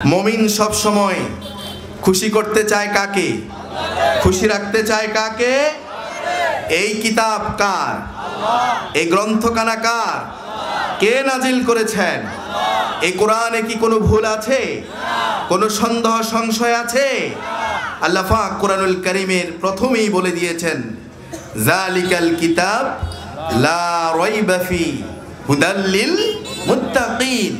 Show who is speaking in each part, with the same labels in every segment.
Speaker 1: মুমিন সব সময় খুশি করতে চায় কাকে? খুশি রাখতে চায় কাকে? এই কিতাব কার? এই গ্রন্থখানা কার? কে নাজিল করেছেন? এই কোরআনে কি কোনো ভুল আছে? কোনো সন্দেহ সংশয় আছে? আল্লাহ পাক কোরআনুল কারীমের প্রথমেই বলে দিয়েছেন, যালিকাল কিতাব লা রাইবা ফি হুদাল লিল মুত্তাকিন।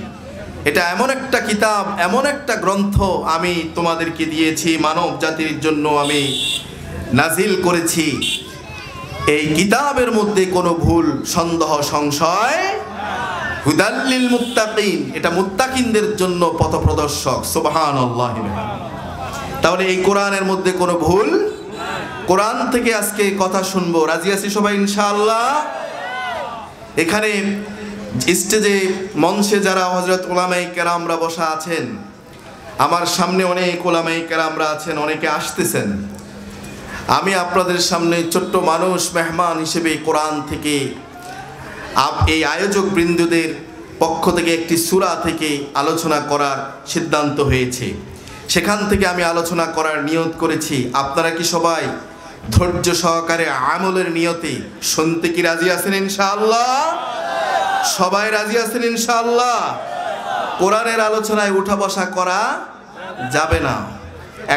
Speaker 1: এটা এমন একটা কিতাব, এমন একটা গ্রন্থ আমি তোমাদেরকে দিয়েছি, মানব জাতির জন্য আমি নাজিল করেছি। এই কিতাবের মধ্যে কোনো ভুল সন্দেহ সংশয়, হুদাল লিল মুত্তাকিন, এটা মুত্তাকিনদের জন্য পথপ্রদর্শক। সুবহানাল্লাহ। তাহলে এই কোরআনের মধ্যে কোনো ভুল? কোরআন থেকে আজকে কথা শুনবো, রাজি আছি সবাই ইনশাআল্লাহ? এখানে স্টেজে মঞ্চে যারা হযরত উলামায়ে কেরামরা বসা আছেন, আমার সামনে অনেক উলামায়ে কেরামরা আছেন, অনেকে আসতেছেন। আমি আপনাদের সামনে ছোট্ট মানুষ মেহমান হিসেবে কোরআন থেকে এই আয়োজক বৃন্দদের পক্ষ থেকে একটি সূরা থেকে আলোচনা করার সিদ্ধান্ত হয়েছে। সেখান থেকে আমি আলোচনা করার নিয়ত করেছি। আপনারা কি সবাই ধৈর্য সহকারে আমলের নিয়তে শুনতে কি রাজি আছেন ইনশাআল্লাহ? সবাই রাজি আছেন ইনশাআল্লাহ? কোরআনের আলোচনায় উঠা বসা করা যাবে না।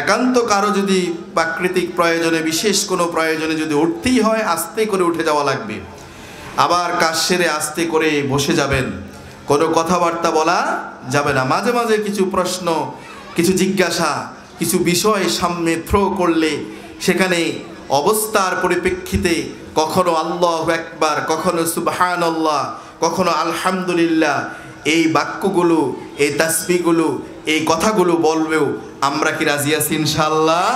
Speaker 1: একান্ত কারো যদি প্রাকৃতিক প্রয়োজনে, বিশেষ কোনো প্রয়োজনে যদি উঠতেই হয়, আস্তে করে উঠে যাওয়া লাগবে। আবার কাজ সেরে আস্তে করে বসে যাবেন, কোনো কথাবার্তা বলা যাবে না। মাঝে মাঝে কিছু প্রশ্ন, কিছু জিজ্ঞাসা, কিছু বিষয় সামনে থ্রো করলে সেখানে অবস্থার পরিপ্রেক্ষিতে কখনো আল্লাহু আকবার, কখনো সুবহানাল্লাহ, কখনো আলহামদুলিল্লাহ, এই বাক্যগুলো, এই তাসবিহগুলো, এই কথাগুলো বলবেও আমরা কি রাজি আছি ইনশাআল্লাহ?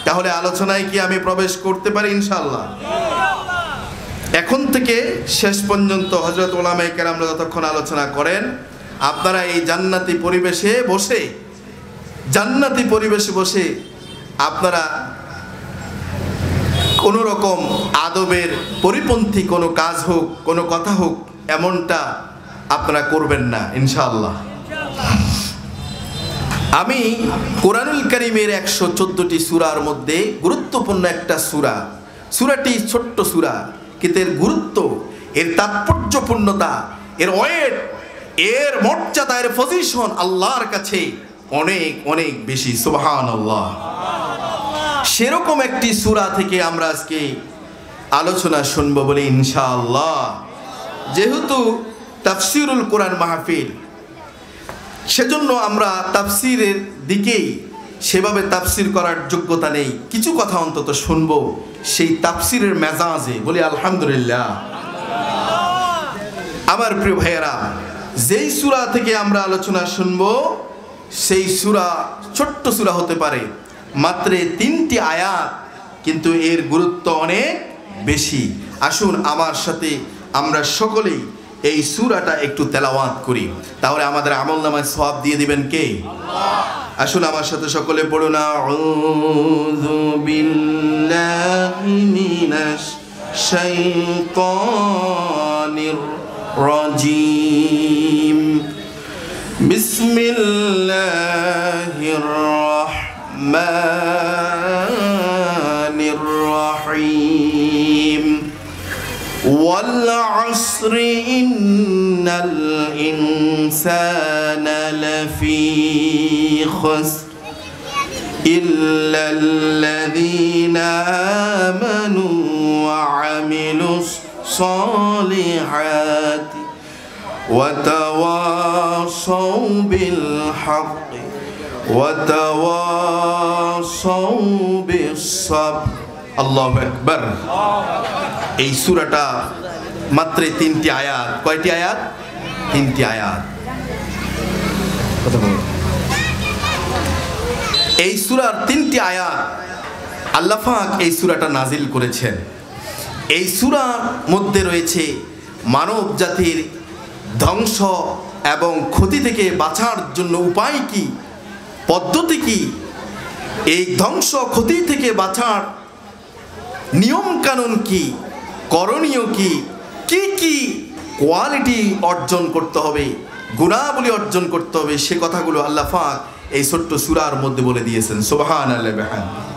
Speaker 1: তাহলে আলোচনায় কি আমি প্রবেশ করতে পারি ইনশাআল্লাহ? এখন থেকে শেষ পর্যন্ত হযরত উলামায়ে কেরামরা যতক্ষণ আলোচনা করেন, আপনারা এই জান্নাতি পরিবেশে বসে আপনারা কোনো রকম আদবের পরিপন্থী কোনো কাজ হোক, কোনো কথা হোক, এমনটা আপনারা করবেন না ইনশাআল্লাহ। আমি কোরআনুল কারীমের 114টি সূরার মধ্যে গুরুত্বপূর্ণ একটা সূরাটি ছোট্ট সূরা, কিন্তু এর গুরুত্ব, এর তাৎপর্যপূর্ণতা, এর ওয়েট, এর মর্যাদা, এর পজিশন আল্লাহর কাছে অনেক অনেক বেশি। সুবহানাল্লাহ। সেরকম একটি সূরা থেকে আমরা আজকে আলোচনা শুনবো বলে ইনশাআল্লাহ। যেহেতু তাফসীরুল কোরআন মাহফিল, সেজন্য আমরা তাফসীরের দিকেই সেভাবে তাফসীর করার যোগ্যতা নেই। কিছু কথা অন্তত শুনবো সেই তাফসীরের মেজাজে, বলি আলহামদুলিল্লাহ। আমার প্রিয় ভাইয়েরা, যেই সূরা থেকে আমরা আলোচনা শুনবো সেই সূরা ছোট্ট সূরা হতে পারে, মাত্র 3টি আয়াত, কিন্তু এর গুরুত্ব অনেক বেশি। আসুন আমার সাথে আমরা সকলেই এই সূরাটা একটু তেলাওয়াত করি, তাহলে আমাদের আমলনামায় সওয়াব দিয়ে দিবেন কে? আল্লাহ। আসুন আমার সাথে সকলে পড়ুন, আউযু বিল্লাহি মিনাশ শাইতানির রাজীম, বিসমিল্লাহির রাহমানির রাহিম, ওয়াল আসরি ইন্নাল ইনসানা লাফি খুসর ইল্লাল্লাযীনা আমানু ওয়া আমিলুস সালিহাতি ওয়া তাওয়াসাউ বিল হাক্কি ওয়া তাওয়াসাউ বিস সাবর। আল্লাহু আকবার। এই সূরাটা মাত্র 3টি আয়াত। কয়টি আয়াত? 3টি আয়াত। এই সূরার 3টি আয়াত আল্লাহ পাক এই সূরাটা নাজিল করেছেন। এই সূরার মধ্যে রয়েছে মানব জাতির ধ্বংস এবং ক্ষতি থেকে বাঁচার জন্য উপায় কি, পদ্ধতি কি, এই ধ্বংস ক্ষতি থেকে বাঁচার নিয়ম কানুন কি, করণীয় কি, কি কি কোয়ালিটি অর্জন করতে হবে, গুণাবলী অর্জন করতে হবে, সে কথাগুলো আল্লাহ পাক এই ছোট্ট সূরার মধ্যে বলে দিয়েছেন। সুবহানাল্লাহ বিহামদিহি।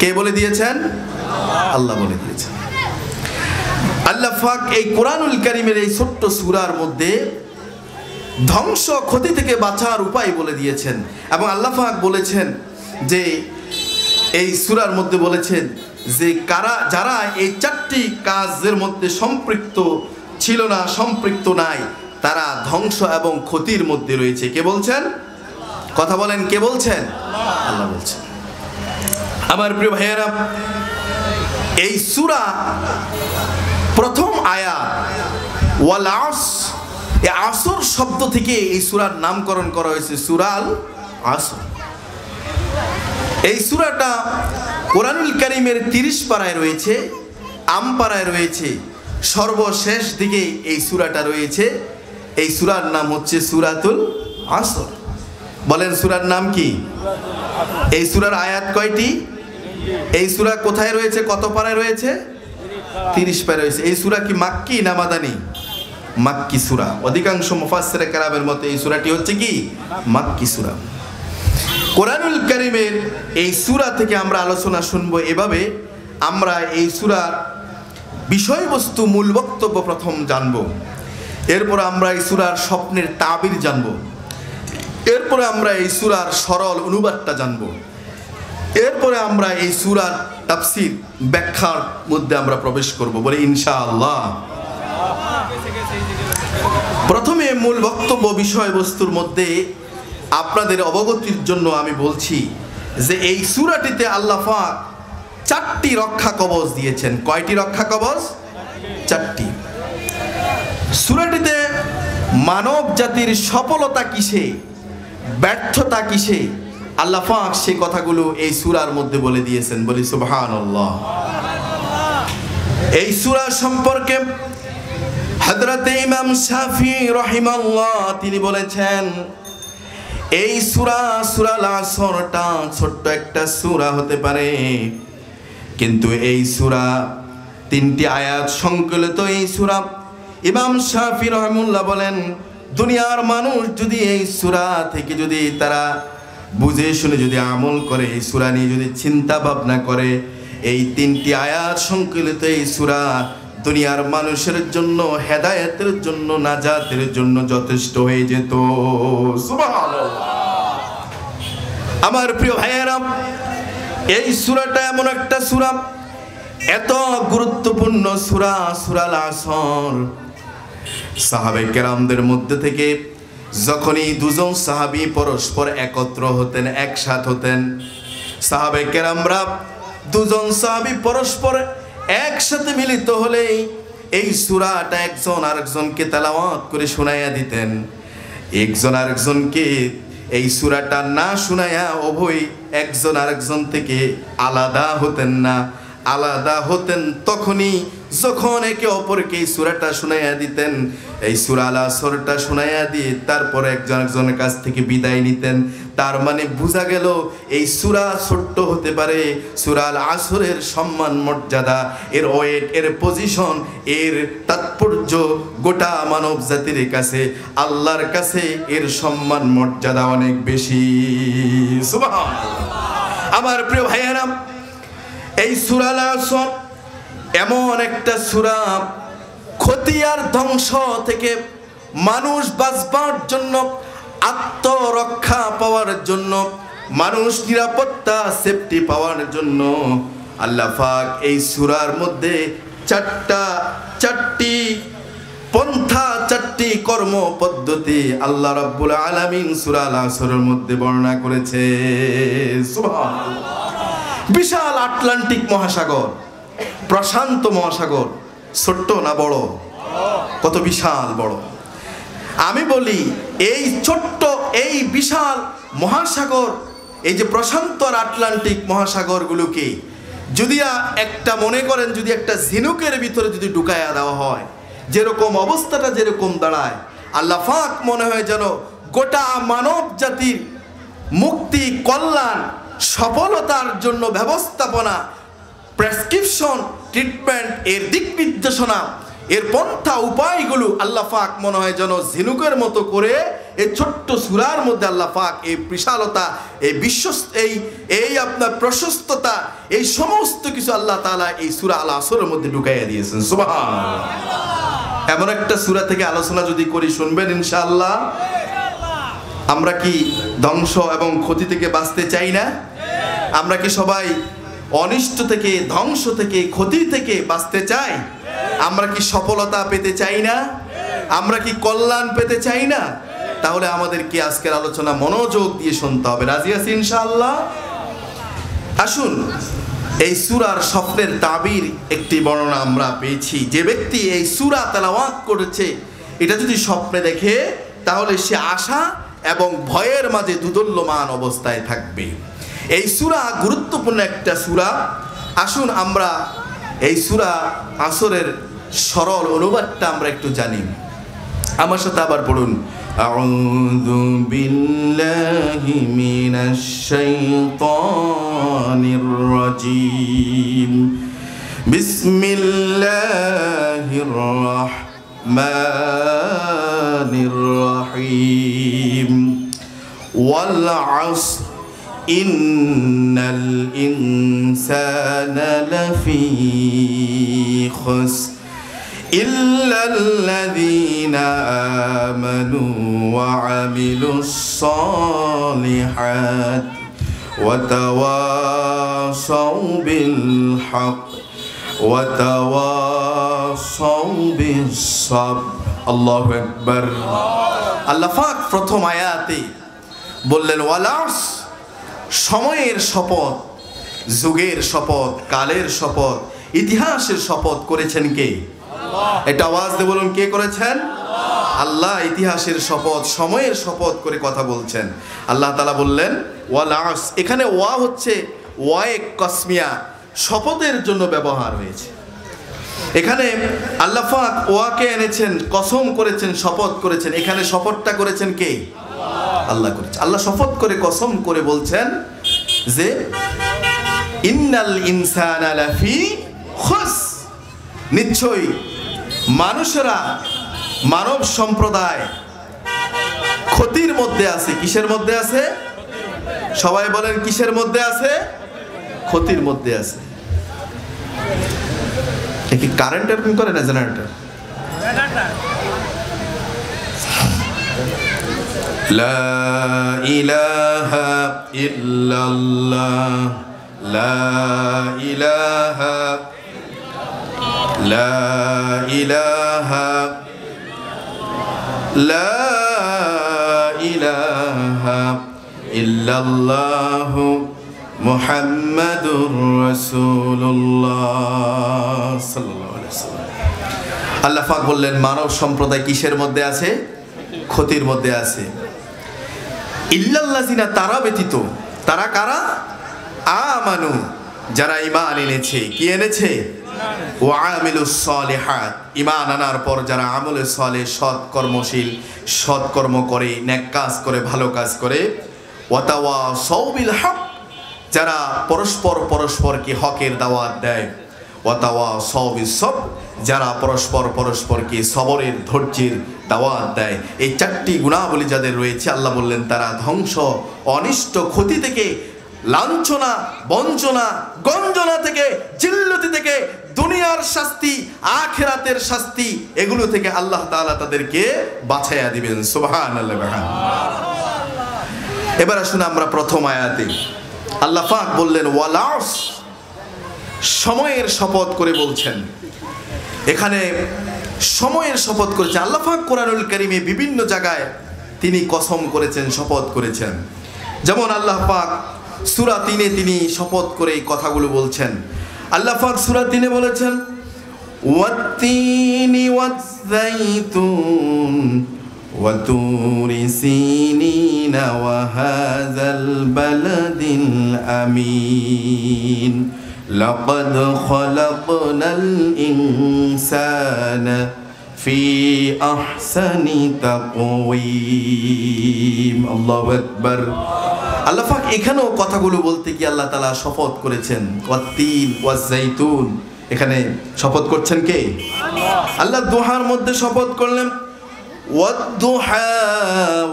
Speaker 1: কে বলে দিয়েছেন? আল্লাহ বলে দিয়েছেন। আল্লাহ পাক এই কোরআনুল কারীমের এই ছোট্ট সূরার মধ্যে ধ্বংস ক্ষতি থেকে বাঁচার উপায় বলে দিয়েছেন। এবং আল্লাহ পাক বলেছেন যে এই সূরার মধ্যে বলেছেন যে যারা এই চারটি কাজের মধ্যে সম্পৃক্ত ছিল না, সম্পৃক্ত নাই, তারা ধ্বংস এবং ক্ষতির মধ্যে রয়েছে। কে বলছেন? কথা বলেন, কে বলছেন? আল্লাহ বলছেন। আমার প্রিয় ভাইয়েরা, এই সূরা প্রথম আয়াত ওয়াল আসর, এই আসর শব্দ থেকে এই সূরার নামকরণ করা হয়েছে সূরাল আসর। এই সূরাটা কোরআনুল কারীমের 30 পারায় রয়েছে, আম পারায় রয়েছে, সর্বশেষ দিকে এই সূরাটা রয়েছে। এই সূরার নাম হচ্ছে সূরাতুল আসর। বলেন সূরার নাম কি? এই সূরার আয়াত কয়টি? এই সূরা কোথায় রয়েছে, কত পারায় রয়েছে? 30 পারায় রয়েছে। এই সূরা কি মাক্কি না মাদানী? মাক্কি সূরা। অধিকাংশ মুফাসসিরে কেরামের মতে এই সূরাটি হচ্ছে কি মাক্কি সূরা। কোরআনুল কারীমের এই সূরা থেকে আমরা আলোচনা শুনবো। এভাবে আমরা এই সূরার বিষয়বস্তু, মূল বক্তব্য প্রথম জানবো। এরপর আমরা এই সূরার স্বপ্নের তাবির জানবো। এরপরে আমরা এই সূরার সরল অনুবাদটা জানবো। এরপরে আমরা এই সূরার তাফসীর, ব্যাখ্যার মধ্যে আমরা প্রবেশ করব, বলে ইনশাআল্লাহ। প্রথমে মূল বক্তব্য বিষয়বস্তুর মধ্যে আপনাদের অবগতির জন্য আমি বলছি যে এই সূরাটিতে আল্লাহ পাক 4টি রক্ষা কবচ দিয়েছেন। কয়টি রক্ষা কবচ? 4টি। সূরাটিতে মানব জাতির সফলতা কিসে, ব্যর্থতা কিসে, আল্লাহ পাক সেই কথাগুলো এই সূরার মধ্যে বলে দিয়েছেন। বলি সুবহানাল্লাহ। এই সূরা সম্পর্কে হযরতে ইমাম শাফিঈ রাহিমাহুল্লাহ তিনি বলেছেন, এই সূরাল আসরটা ছোট্ট একটা সূরা হতে পারে, কিন্তু এই সূরা 3টি আয়াত সংকলিত এই সূরা। ইমাম শাফিঈ রাহিমাহুল্লাহ বলেন, দুনিয়ার মানুষ যদি এই সূরা থেকে যদি তারা বুঝে শুনে যদি আমল করে, এই সূরা নিয়ে যদি চিন্তা ভাবনা করে, এই 3টি আয়াত সংকলিত এই সূরা দুনিয়ার মানুষের জন্য, হেদায়েতের জন্য, নাজাতের জন্য যথেষ্ট হয়ে যেত। সুবহানাল্লাহ। আমার প্রিয় ভাইয়েরা, এই সূরাটা এমন একটা সূরা, এত গুরুত্বপূর্ণ সূরা, সূরাল আসর। সাহাবে কেরামদের মধ্যে থেকে যখনই দুজন সাহাবী পরস্পর একত্র হতেন, একসাথ হতেন, সাহাবে কেরামরা দুজন সাহাবী পরস্পর একসাথে মিলিত হলেই এই সূরাটা একজন আরেকজনকে তেলাওয়াত করে শোনাইয়া দিতেন। একজন আরেকজনকে এই সূরাটা না শোনাইয়া উভয় একজন আরেকজন থেকে আলাদা হতেন না। আলাদা হতেন তখনই যখন একে অপরকে এই সূরাটা শোনাইয়া দিতেন। এই সূরাল আসরটা শোনাইয়া দিয়ে তারপর একজন একজনের কাছ থেকে বিদায় নিতেন। তার মানে বোঝা গেল এই সূরা ছোট্ট হতে পারে, সূরাল আসরের সম্মান মর্যাদা, এর ওয়েট, এর পজিশন, এর তাৎপর্য গোটা মানব জাতির কাছে, আল্লাহর কাছে এর সম্মান মর্যাদা অনেক বেশি। সুবহানাল্লাহ। আমার প্রিয় ভাইয়েরা, এই সূরাল আসর এমন একটা সূরা, ক্ষতি আর ধ্বংস থেকে মানুষ বাঁচবার জন্য, আত্মরক্ষা পাওয়ার জন্য, মানুষ নিরাপত্তা, সেফটি পাওয়ার জন্য আল্লাহ পাক এই সূরার মধ্যে চারটি পন্থা, 4টি কর্ম পদ্ধতি আল্লাহ রাব্বুল আলামিন সূরাল আসরের মধ্যে বর্ণনা করেছে। সুবহানাল্লাহ। বিশাল আটলান্টিক মহাসাগর, প্রশান্ত মহাসাগর, ছোট্ট না বড়? কত বিশাল বড়। আমি বলি এই ছোট্ট, এই বিশাল মহাসাগর, এই যে প্রশান্ত আর আটলান্টিক মহাসাগরগুলোকে যদি একটা মনে করেন, যদি একটা ঝিনুকের ভিতরে যদি ঢুকাইয়া দেওয়া হয়, যেরকম অবস্থাটা যেরকম দাঁড়ায়, আল্লাহ পাক মনে হয় যেন গোটা মানব জাতির মুক্তি, কল্যাণ, সফলতার জন্য ব্যবস্থাপনা, প্রেসক্রিপশন, ট্রিটমেন্ট, এর দিক নির্দেশনা, এর পন্থা উপায়গুলো আল্লাহ পাক মনে হয় যেন ঝিনুকের মতো করে এই ছোট্ট সূরার মধ্যে আল্লাহ পাক এই বিশালতা, এই এই আপনার প্রশস্ততা, এই সমস্ত কিছু আল্লাহ তাআলা এই সূরা আল আসরের মধ্যে ঢুকাইয়া দিয়েছেন। সুবহানাল্লাহ। এমন একটা সূরা থেকে আলোচনা যদি করি, শুনবেন ইনশাআল্লাহ। আমরা কি ধ্বংস এবং ক্ষতি থেকে বাঁচতে চাই না? আমরা কি সবাই অনিষ্ট থেকে, ধ্বংস থেকে, ক্ষতি থেকে বাঁচতে চাই? আমরা কি সফলতা পেতে চাই না? আমরা কি কল্যাণ পেতে চাই না? তাহলে আমাদেরকে আজকের আলোচনা মনোযোগ দিয়ে শুনতে হবে। রাজি আছি ইনশাআল্লাহ? আসুন, এই সূরার স্বপ্নের তাবির একটি বর্ণনা আমরা পেয়েছি। যে ব্যক্তি এই সূরা তেলাওয়াত করেছে, এটা যদি স্বপ্নে দেখে তাহলে সে আশা এবং ভয়ের মাঝে দুদুল্যমান অবস্থায় থাকবে। এই সূরা গুরুত্বপূর্ণ একটা সূরা। আসুন আমরা এই সূরা আসরের সরল অনুবাদটা আমরা একটু জানি। আমার সাথে আবার পড়ুন, আউযু বিল্লাহি মিনাশ শাইতানির রাজীম, বিসমিল্লাহির রাহমানির রহিম, ওয়াল আসর ইন্নাল ইনসানা লাফি খুসর ইল্লাল্লাযীনা আমানু ওয়া আমিলুস সালিহাত ওয়া তাওয়াসাউ বিল হক ওয়া তাওয়াসাউ বিস সাবর। আল্লাহু আকবার। আল্লাহ পাক প্রথম আয়াতে বললেন ওয়াল আসর, সময়ের শপথ, যুগের শপথ, কালের শপথ, ইতিহাসের শপথ করেছেন কে? এটা আওয়াজ দিয়ে বলুন, কে করেছেন? আল্লাহ ইতিহাসের শপথ, সময়ের শপথ করে কথা বলছেন। আল্লাহ তাআলা বললেন ওয়াল আসর। এখানে ওয়া হচ্ছে ওয়ায়ে কসমিয়া, শপথের জন্য ব্যবহার হয়েছে। এখানে আল্লাহ পাক ওয়াকে এনেছেন, কসম করেছেন, শপথ করেছেন। এখানে শপথটা করেছেন কে? আল্লাহ করেছেন। আল্লাহ শপথ করে কসম করে বলছেন যে ইন্নাল ইনসানা লাফি খুসর, নিশ্চয়ই মানুষেরা, মানব সম্প্রদায় ক্ষতির মধ্যে আছে। কিসের মধ্যে আছে? সবাই বলেন, কিসের মধ্যে আছে? ক্ষতির মধ্যে আছে। কি কারেন্টের কি করে না জেনারেটর? লা ইলাহা ইল্লাল্লাহ, লা ইলাহা, লা ইলাহা, লা ইলাহা ইল্লাল্লাহু মুহাম্মাদুর রাসূলুল্লাহ সাল্লাল্লাহু আলাইহি ওয়াসাল্লাম। আল্লাহ পাক বললেন মানব সম্প্রদায় কিসের মধ্যে আছে? ক্ষতির মধ্যে আছে। ইল্লাল্লাযিনা, তারা ব্যতীত। তারা কারা? আমানু, যারা ঈমান এনেছে। কি এনেছে? ওয়া আমিলুস সালিহাত, ঈমান আনার পর যারা আমলে সালেহ, সৎ কর্মশীল, সৎ কর্ম করে, নেক কাজ করে, ভালো কাজ করে। ওয়া তাওয়াসাউ বিল হক, যারা পরস্পর পরস্পরকে হকের দাওয়াত দেয়। ওয়া তাওয়াসাউ বিস সবর, যারা পরস্পর পরস্পরকে সবরের, ধৈর্যের দাওয়াত দেয়। এই চারটি গুণাবলী যাদের রয়েছে, আল্লাহ বললেন তারা ধ্বংস, অনিষ্ট, ক্ষতি থেকে, লাঞ্ছনা, বঞ্চনা, গঞ্জনা থেকে, জিল্লতি থেকে, দুনিয়ার শাস্তি, আখিরাতের শাস্তি, এগুলো থেকে আল্লাহ তাআলা তাদেরকে বাঁচাইয়া দিবেন। সুবহানাল্লাহ। এবার আসুন আমরা প্রথম আয়াতে আল্লাহ পাক বললেন ওয়াল আসর, সময়ের শপথ করে বলছেন। এখানে সময়ের শপথ করেছেন আল্লাহ পাক। কোরআনুল কারীমে বিভিন্ন জায়গায় তিনি কসম করেছেন, শপথ করেছেন। যেমন আল্লাহ পাক সূরা ৩-এ তিনি শপথ করে এই কথাগুলো বলছেন। আল্লাহ পাক সূরা ৩-এ বলেছেন ওয়াত-তিনি ওয়াজ-যাইতুন ওয়া তুরি সিনিনা ওয়া হাযাল বালাদিল আমিন লাকাদ খালাকনাল ইনসানা ফি আহসানি তাকওয়িম। আল্লাহু আকবার। আল্লাহ পাক এখানেও কথাগুলো বলতে গিয়ে আল্লাহ তাআলা শপথ করেছেন ওয়াত-তিন ওয়াজ-যাইতুন, এখানে শপথ করছেন কে? আল্লাহ দুহার মধ্যে শপথ করলেন, ওয়াদ-দুহা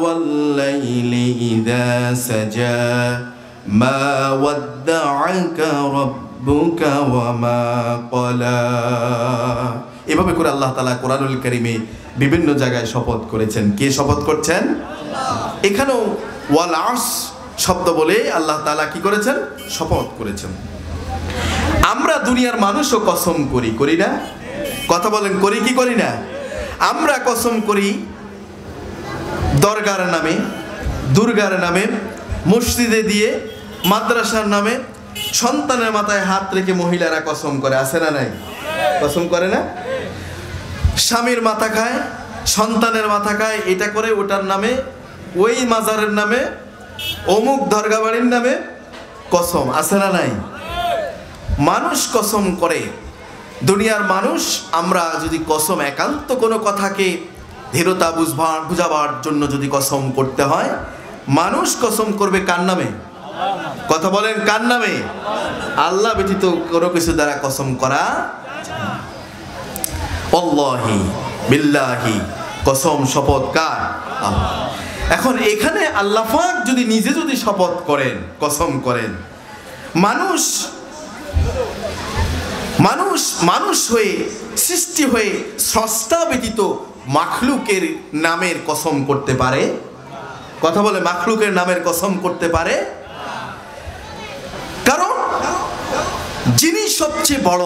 Speaker 1: ওয়াল-লাইলি ইযা সাজা মা ওয়াদ্দা'আকা রাব্বুকা ওয়া মা ক্বালা। এভাবে করে আল্লাহ তাআলা কোরআনুল কারীমে বিভিন্ন জায়গায় শপথ করেছেন। কে শপথ করছেন? এখানেও ওয়াল আসর শব্দ বলে আল্লাহ তাআলা কি করেছেন? শপথ করেছেন। আমরা দুনিয়ার মানুষও কসম করি, করি না? কথা বলেন, করি কি করি না? আমরা কসম করি দরগার নামে, দুর্গার নামে, মসজিদে দিয়ে, মাদ্রাসার নামে। সন্তানের মাথায় হাত রেখে মহিলারা কসম করে, আছে না নাই? কসম করে না? স্বামীর মাথা খায়, সন্তানের মাথা খায়, এটা করে ওটার নামে, ওই মাজারের নামে, অমুক দরগা বাড়ির নামে কসম, আছে না নাই? মানুষ কসম করে, দুনিয়ার মানুষ। আমরা যদি কসম একান্ত কোনো কথাকে ধীরতা বুঝাবার জন্য যদি কসম করতে হয়, মানুষ কসম করবে কার নামে? কথা বলেন, কার নামে? আল্লাহ ব্যতীত কোনো কিছু দ্বারা কসম করা। আল্লাহি বিল্লাহি, কসম শপথ কার? আল্লাহ। এখন এখানে আল্লাহ পাক যদি নিজে যদি শপথ করেন, কসম করেন, মানুষ মানুষ মানুষ হয়ে সৃষ্টি হয়ে স্রষ্টা ব্যতীত মাখলুকের নামের কসম করতে পারে? কথা বলে, মাখলুকের নামের কসম করতে পারে? কারণ যিনি সবচেয়ে বড়,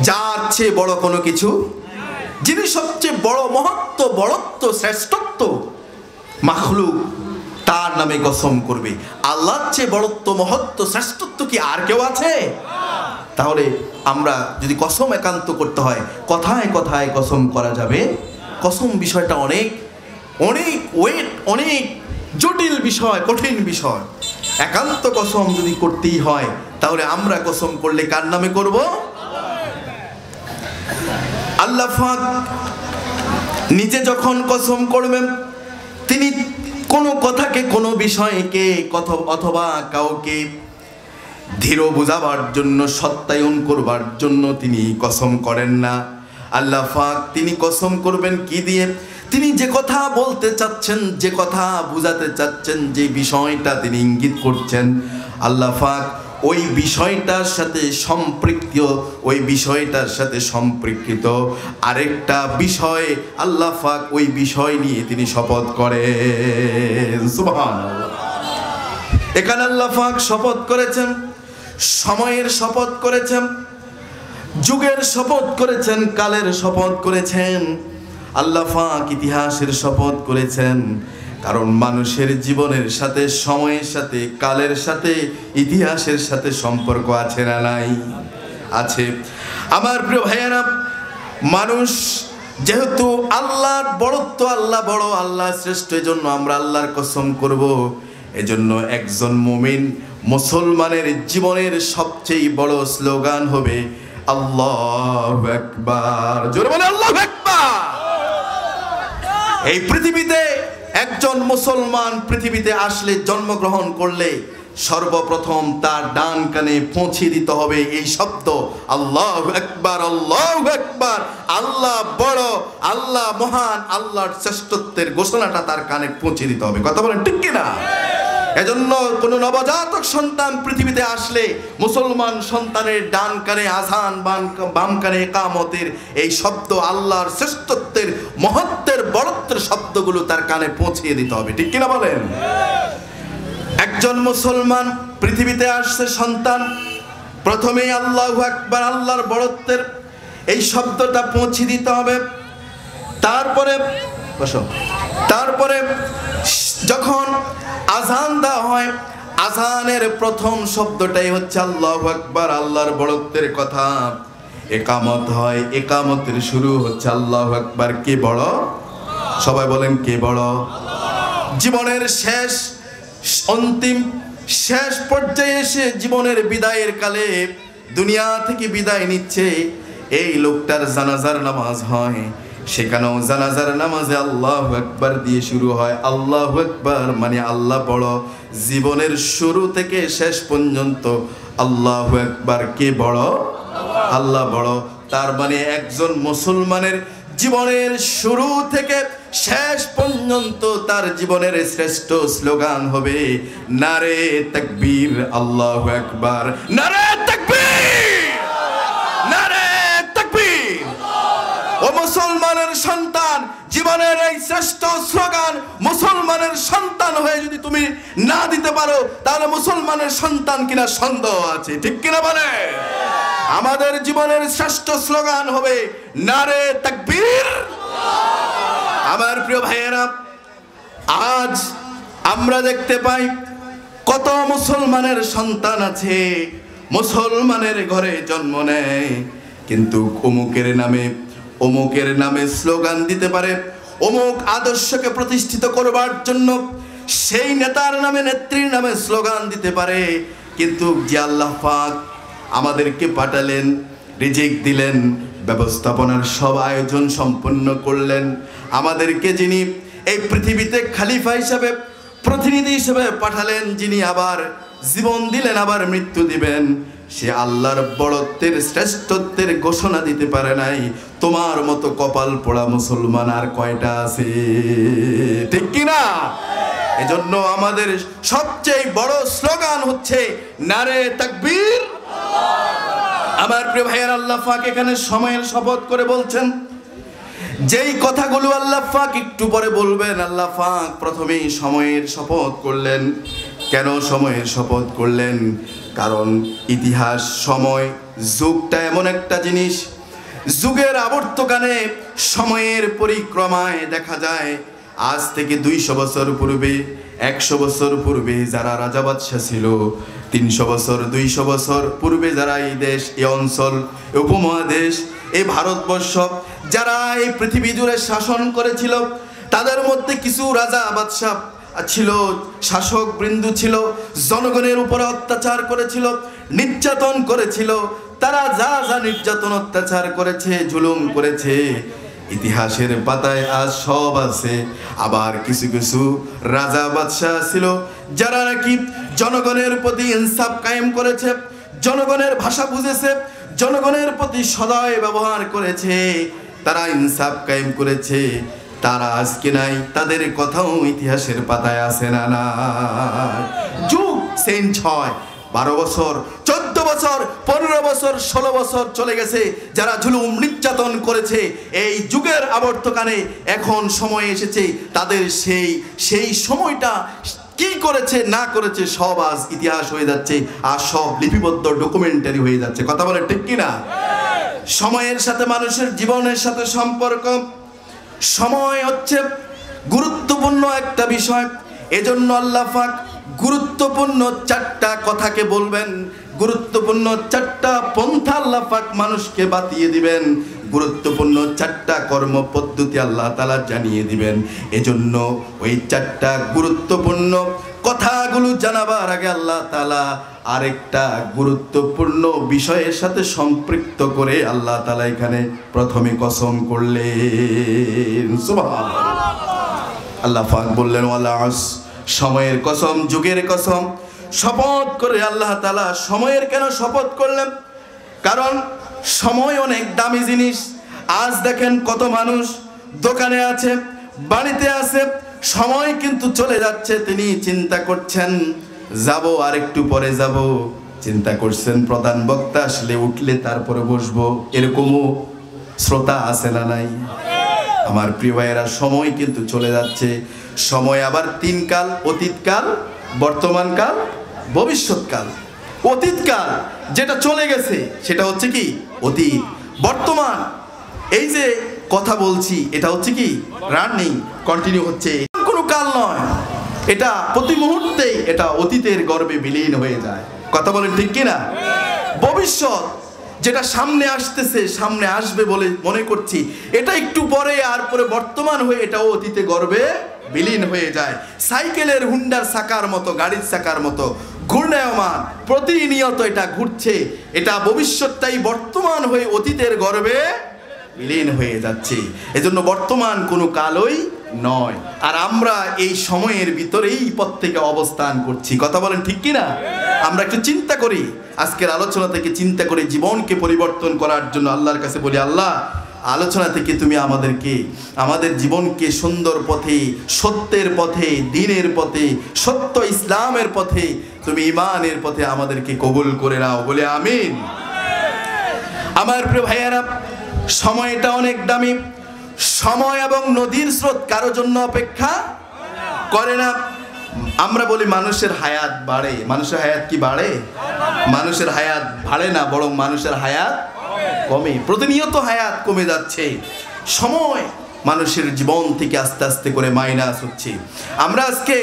Speaker 1: যার চেয়ে বড় কোনো কিছু, যিনি সবচেয়ে বড় মহত্ব, বড়ত্ব, শ্রেষ্ঠত্ব, মাখলুক তার নামে কসম করবে। আল্লাহর চেয়ে বড়ত্ব, মহত্ব, শ্রেষ্ঠত্ব কি আর কেউ আছে? তাহলে আমরা যদি কসম একান্ত করতে হয়, কথায় কথায় কসম করা যাবে। কসম বিষয়টা অনেক অনেক ওয়েট, অনেক জটিল বিষয়, কঠিন বিষয়। একান্ত কসম যদি করতেই হয়, তাহলে আমরা কসম করলে কার নামে করব? আল্লাহ পাক নিজে যখন কসম করবেন, তিনি কোনো কথাকে, কোনো বিষয়কে অথবা কাউকে ধীর বুঝাবার জন্য, সত্যায়ন করবার জন্য তিনি কসম করেন না। আল্লাহ পাক তিনি কসম করবেন কি দিয়ে? তিনি যে কথা বলতে চাচ্ছেন, যে কথা বুঝাতে চাচ্ছেন, যে বিষয়টা তিনি ইঙ্গিত করছেন, আল্লাহ পাক ওই বিষয়টার সাথে সম্পৃক্ত, ওই বিষয়টার সাথে সম্পৃক্ত আরেকটা বিষয় আল্লাহ পাক ওই বিষয় নিয়ে তিনি শপথ করেন। সুবহানাল্লাহ। এখানে আল্লাহ পাক শপথ করেছেন, সময়ের শপথ করেছেন, যুগের শপথ করেছেন, কালের শপথ করেছেন। আল্লাহ পাক ইতিহাসের শপথ করেছেন। কারণ মানুষের জীবনের সাথে, সময়ের সাথে, কালের সাথে, ইতিহাসের সাথে সম্পর্ক আছে না নাই? আছে। আমার প্রিয় ভাইয়েরা, মানুষ যেহেতু আল্লাহর বড়ত্ব, আল্লাহ বড়, আল্লাহ শ্রেষ্ঠ, এজন্য আমরা আল্লাহর কসম করব। এজন্য একজন মুমিন মুসলমানের জীবনের সবচেয়ে বড় স্লোগান হবে আল্লাহু আকবার। জোরে বলে আল্লাহু আকবার। এই পৃথিবীতে একজন মুসলমান পৃথিবীতে আসলে, জন্মগ্রহণ করলে, সর্বপ্রথম তার ডান কানে পৌঁছে দিতে হবে এই শব্দ আল্লাহু আকবার, আল্লাহু আকবার। আল্লাহ বড়, আল্লাহ মহান, আল্লাহর শ্রেষ্ঠত্বের ঘোষণাটা তার কানে পৌঁছে দিতে হবে। কথা বলেন ঠিক কিনা? এজন্য কোন নবজাতক সন্তান পৃথিবীতে আসলে মুসলমান সন্তানের ডান কানে আযান, বাম কানে ইকামতের এই শব্দ, আল্লাহর শ্রেষ্ঠত্বের, মহত্বের, বড়ত্বের শব্দগুলো তার কানে পৌঁছিয়ে দিতে হবে। ঠিক কিনা বলেন? একজন মুসলমান পৃথিবীতে আসছে সন্তান, প্রথমেই আল্লাহু আকবার, আল্লাহর বড়ত্বের এই শব্দটা পৌঁছে দিতে হবে। তারপরে যখন আযান দেওয়া হয়, আযানের প্রথম শব্দটাই হচ্ছে আল্লাহু আকবার, আল্লাহর বড়ত্বের কথা। ইকামত হয়, ইকামতের শুরু হচ্ছে আল্লাহু আকবার। কে বড়? সবাই বলেন কে বড়? জীবনের শেষ, অন্তিম শেষ পর্যায়ে এসে, জীবনের বিদায়ের কালে দুনিয়া থেকে বিদায় নিচ্ছে, এই লোকটার জানাজার নামাজ হয়। সেখানেও জানাজার নামাজে আল্লাহু আকবার দিয়ে শুরু হয়। আল্লাহু আকবার মানে আল্লাহ বড়। জীবনের শুরু থেকে শেষ পর্যন্ত আল্লাহু আকবার। কে বড়? আল্লাহ বড়। তার মানে একজন মুসলমানের জীবনের শুরু থেকে শেষ পর্যন্ত তার জীবনের শ্রেষ্ঠ স্লোগান হবে নারে তাকবীর, আল্লাহু আকবার, নারে তাকবীর, নারে তাকবীর। ও মুসলমানের সন্তান, জীবনের এই শ্রেষ্ঠ স্লোগান মুসলমানের সন্তান হয়ে যদি তুমি না দিতে পারো তাহলে মুসলমানের সন্তান কিনা সন্দেহ আছে, ঠিক কিনা বলে? আমাদের জীবনের শ্রেষ্ঠ স্লোগান হবে নারে তাকবীর। আমার প্রিয় ভাইয়েরা, আজ আমরা দেখতে পাই কত মুসলমানের সন্তান আছে, মুসলমানের ঘরে জন্ম নেয়, কিন্তু অমুকের নামে স্লোগান দিতে পারে, অমুক আদর্শকে প্রতিষ্ঠিত করবার জন্য সেই নেতার নামে নেত্রীর নামে স্লোগান দিতে পারে, কিন্তু যে আল্লাহ পাক আমাদেরকে পাঠালেন, রিজিক দিলেন, ব্যবস্থাপনার সব আয়োজন সম্পন্ন করলেন, আমাদেরকে যিনি এই পৃথিবীতে খলিফা হিসেবে, প্রতিনিধি হিসেবে পাঠালেন, যিনি আবার জীবন দিলেন আবার মৃত্যু দিবেন, সে আল্লাহর বড়ত্বের শ্রেষ্ঠত্বের ঘোষণা দিতে পারে নাই। তোমার মতো কপাল পোড়া মুসলমান আর কয়টা আছে, ঠিক কিনা? এজন্য আমাদের সবচেয়ে বড় স্লোগান হচ্ছে নারে তাকবীর। আমার প্রিয় ভাইয়ের, আল্লাহ পাক এখানে সময়ের শপথ করে বলছেন, যেই কথাগুলো আল্লাহ পাক একটু পরে বলবেন, আল্লাহ পাক প্রথমেই সময়ের শপথ করলেন। কেন সময়ের শপথ করলেন? কারণ ইতিহাস, সময়, যুগটা এমন একটা জিনিস, যুগের আবর্তকালে সময়ের পরিক্রমায় দেখা যায় আজ থেকে 200 বছর পূর্বে, 100 বছর পূর্বে যারা রাজা বাদশাহ ছিল, 300 বছর 200 বছর পূর্বে যারা এই দেশ, এই অঞ্চল, উপমহাদেশ, এই ভারতবর্ষ, যারা এই পৃথিবী জুড়ে শাসন করেছিল, তাদের মধ্যে কিছু রাজা বাদশাহ ছিল, শাসক বৃন্দ ছিল, জনগণের উপরে অত্যাচার করেছিল, নির্যাতন করেছিল। তারা যা যা নির্যাতন অত্যাচার করেছে, জুলুম করেছে, ইতিহাসের পাতায় আজ সব আছে। আবার কিছু কিছু রাজা বাদশাহ ছিল যারা নাকি জনগণের প্রতি ইনসাফ কায়েম করেছে, জনগণের ভাষা বুঝেছে, জনগণের প্রতি সদয় ব্যবহার করেছে, তারা ইনসাফ কায়েম করেছে। তারা আজকে নাই, তাদের কথাও ইতিহাসের পাতায় আছে না? না, যুগ চেঞ্জ হয়। 12 বছর, 14 বছর, 15 বছর, 16 বছর চলে গেছে, যারা জুলুম নির্যাতন করেছে, এই যুগের আবর্তকালে এখন সময় এসেছে তাদের সেই সময়টা কি করেছে না করেছে সব আজ ইতিহাস হয়ে যাচ্ছে, আর সব লিপিবদ্ধ ডকুমেন্টারি হয়ে যাচ্ছে। কথা বলে ঠিক কিনা? সময়ের সাথে মানুষের জীবনের সাথে সম্পর্ক, সময় হচ্ছে গুরুত্বপূর্ণ একটা বিষয়। এজন্য আল্লাহ পাক গুরুত্বপূর্ণ 4টা কথাকে বলবেন, গুরুত্বপূর্ণ 4টা পন্থা আল্লাহ পাক মানুষকে বাতিয়ে দিবেন, গুরুত্বপূর্ণ 4টা কর্ম পদ্ধতি আল্লাহ তাআলা জানিয়ে দিবেন। এজন্য ওই 4টা গুরুত্বপূর্ণ কথাগুলো জানাবার আগে আল্লাহ তাআলা আরেকটা গুরুত্বপূর্ণ বিষয়ের সাথে সম্পৃক্ত করে আল্লাহ তাআলা এখানে প্রথমে কসম করলেন। সুবহানাল্লাহ। আল্লাহ পাক বললেন ওয়ালা আস, সময়ের কসম, যুগের কসম। শপথ করে আল্লাহ তাআলা সময়ের কেন শপথ করলেন? কারণ সময় অনেক দামি জিনিস। আজ দেখেন কত মানুষ দোকানে আছে, বাড়িতে আছে, সময় কিন্তু চলে যাচ্ছে, তিনি চিন্তা করছেন যাব আর একটু পরে যাব, চিন্তা করছেন প্রধান বক্তা আসলে উঠলে তারপরে বসবো, এরকমও শ্রোতা আছে না নাই? আমার প্রিয় ভাইয়েরা, সময় কিন্তু চলে যাচ্ছে। সময় আবার 3 কাল, অতীতকাল, বর্তমানকাল, ভবিষ্যৎকাল। অতীতকাল যেটা চলে গেছে সেটা হচ্ছে কি অতীত। বর্তমান এই যে কথা বলছি এটা হচ্ছে কি রানিং, কন্টিনিউ হচ্ছে, কোনো কাল নয়, এটা প্রতি মুহূর্তেই এটা অতীতের গর্ভে বিলীন হয়ে যায়। কথা বলেন ঠিক কিনা? ভবিষ্যৎ যেটা সামনে আসতেছে, সামনে আসবে বলে মনে করছি, এটা একটু পরে আর পরে বর্তমান হয়ে এটাও অতীতে গর্ভে বিলীন হয়ে যায়। সাইকেলের হুন্ডার চাকার মতো, গাড়ির চাকার মতো ঘূর্ণায়মান, প্রতিনিয়ত এটা ঘুরছে, এটা ভবিষ্যৎটাই বর্তমান হয়ে অতীতের গর্ভে বিলীন হয়ে যাচ্ছে। এজন্য বর্তমান কোনো কালই নয়, আর আমরা এই সময়ের ভিতরেই প্রত্যেকে অবস্থান করছি। কথা বলেন ঠিক কিনা? আমরা একটু চিন্তা করি, আজকের আলোচনা থেকে চিন্তা করি জীবনকে পরিবর্তন করার জন্য আল্লাহর কাছে বলি, আল্লাহ আলোচনা থেকে তুমি আমাদের জীবনকে সুন্দর পথে, সত্যের পথে, দ্বীনের পথে, সত্য ইসলামের পথে, তুমি ঈমানের পথে আমাদেরকে কবুল করে নাও, বলে আমিন। আমার প্রিয় ভাইয়েরা, সময়টা অনেক দামি। সময় এবং নদীর স্রোত কারো জন্য অপেক্ষা করে না। আমরা বলি মানুষের হায়াত বাড়ে, মানুষের হায়াত কি বাড়ে? মানুষের হায়াত বাড়ে না, বরং মানুষের হায়াত কমে। প্রতিনিয়ত হায়াত কমে যাচ্ছে। সময় মানুষের জীবন থেকে আস্তে আস্তে করে মাইনাস হচ্ছে। আমরা আজকে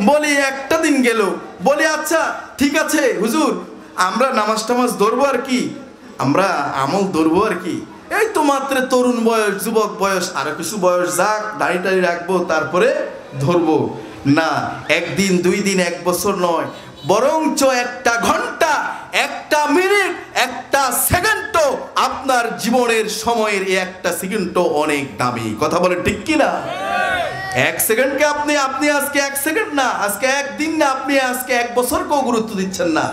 Speaker 1: বলি একটা দিন গেল, বলি আচ্ছা ঠিক আছে হুজুর, আমরা নামাজ টামাজ ধরবো আর কি, আমরা আমল ধরবো আর কি, এই তো মাত্র তরুণ বয়স, যুবক বয়স, আরো কিছু বয়স যাক, দাড়ি টাড়ি রাখবো, তারপরে ধরবো। না, একদিন, 2 দিন, 1 বছর নয়, বরঞ্চ একটা ঘন্টা, একটা মিনিট, একটা সেকেন্ডও আপনার জীবনের সময়ের এই একটা সেকেন্ডও অনেক দামি। কথা বলে ঠিক কি না? 1 সেকেন্ডকে আপনি আজকে 1 সেকেন্ড না, আজকে 1 দিন না, আপনি আজকে 1 বছরকেও গুরুত্ব দিচ্ছেন না,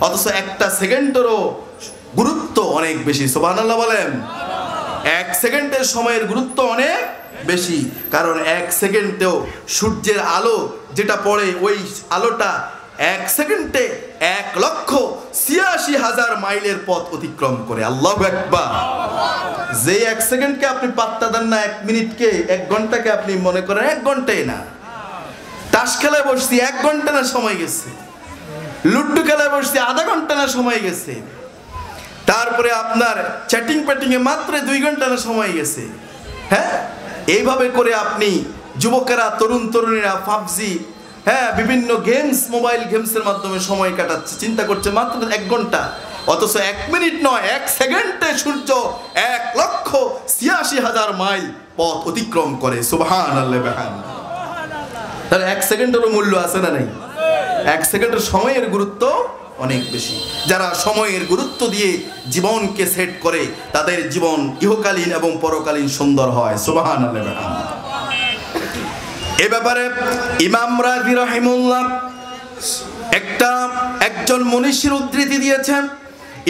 Speaker 1: অথচ একটা সেকেন্ডেরও গুরুত্ব অনেক বেশি। সুবহানাল্লাহ বলেন। 1 সেকেন্ডের সময়ের গুরুত্ব অনেক বেশি, কারণ 1 সেকেন্ডেও সূর্যের আলো যেটা পড়ে, ওই আলোটা 1 সেকেন্ডে 1,86,000 মাইলের পথ অতিক্রম করে। আল্লাহু আকবার। যে 1 সেকেন্ডকে আপনি পাত্তা দেন না, 1 মিনিটকে, 1 ঘন্টাকে আপনি মনে করেন 1 ঘন্টাই না। তাস খেলায় বসছি 1 ঘন্টা না সময় গেছে, লুড্ডু খেলায় বসছি আধা ঘন্টা না সময় গেছে, তারপরে আপনার চ্যাটিং প্যাটিংয়ে মাত্র 2 ঘন্টা না সময় গেছে। হ্যাঁ, এইভাবে করে আপনি যুবকেরা, তরুণ তরুণীরা পাবজি, হ্যাঁ, বিভিন্ন গেমস, মোবাইল গেমসের মাধ্যমে সময় কাটাচ্ছে, চিন্তা করছে মাত্র 1 ঘন্টা, অথচ 1 মিনিট নয়, 1 সেকেন্ডে সূর্য 1,86,000 মাইল পথ অতিক্রম করে। সুবহানাল্লাহ বিহামদিহি। তাহলে 1 সেকেন্ডেরও মূল্য আছে না নাই? 1 সেকেন্ডের সময়ের গুরুত্ব অনেক বেশি। যারা সময়ের গুরুত্ব দিয়ে জীবনকে সেট করে, তাদের জীবন ইহকালীন এবং পরকালীন সুন্দর হয়। সুবহানাল্লাহ বিহামদিহি। এ ব্যাপারে ইমাম রাজি রাহিমাহুল্লাহ একজন মনীষীর উদ্ধৃতি দিয়েছেন।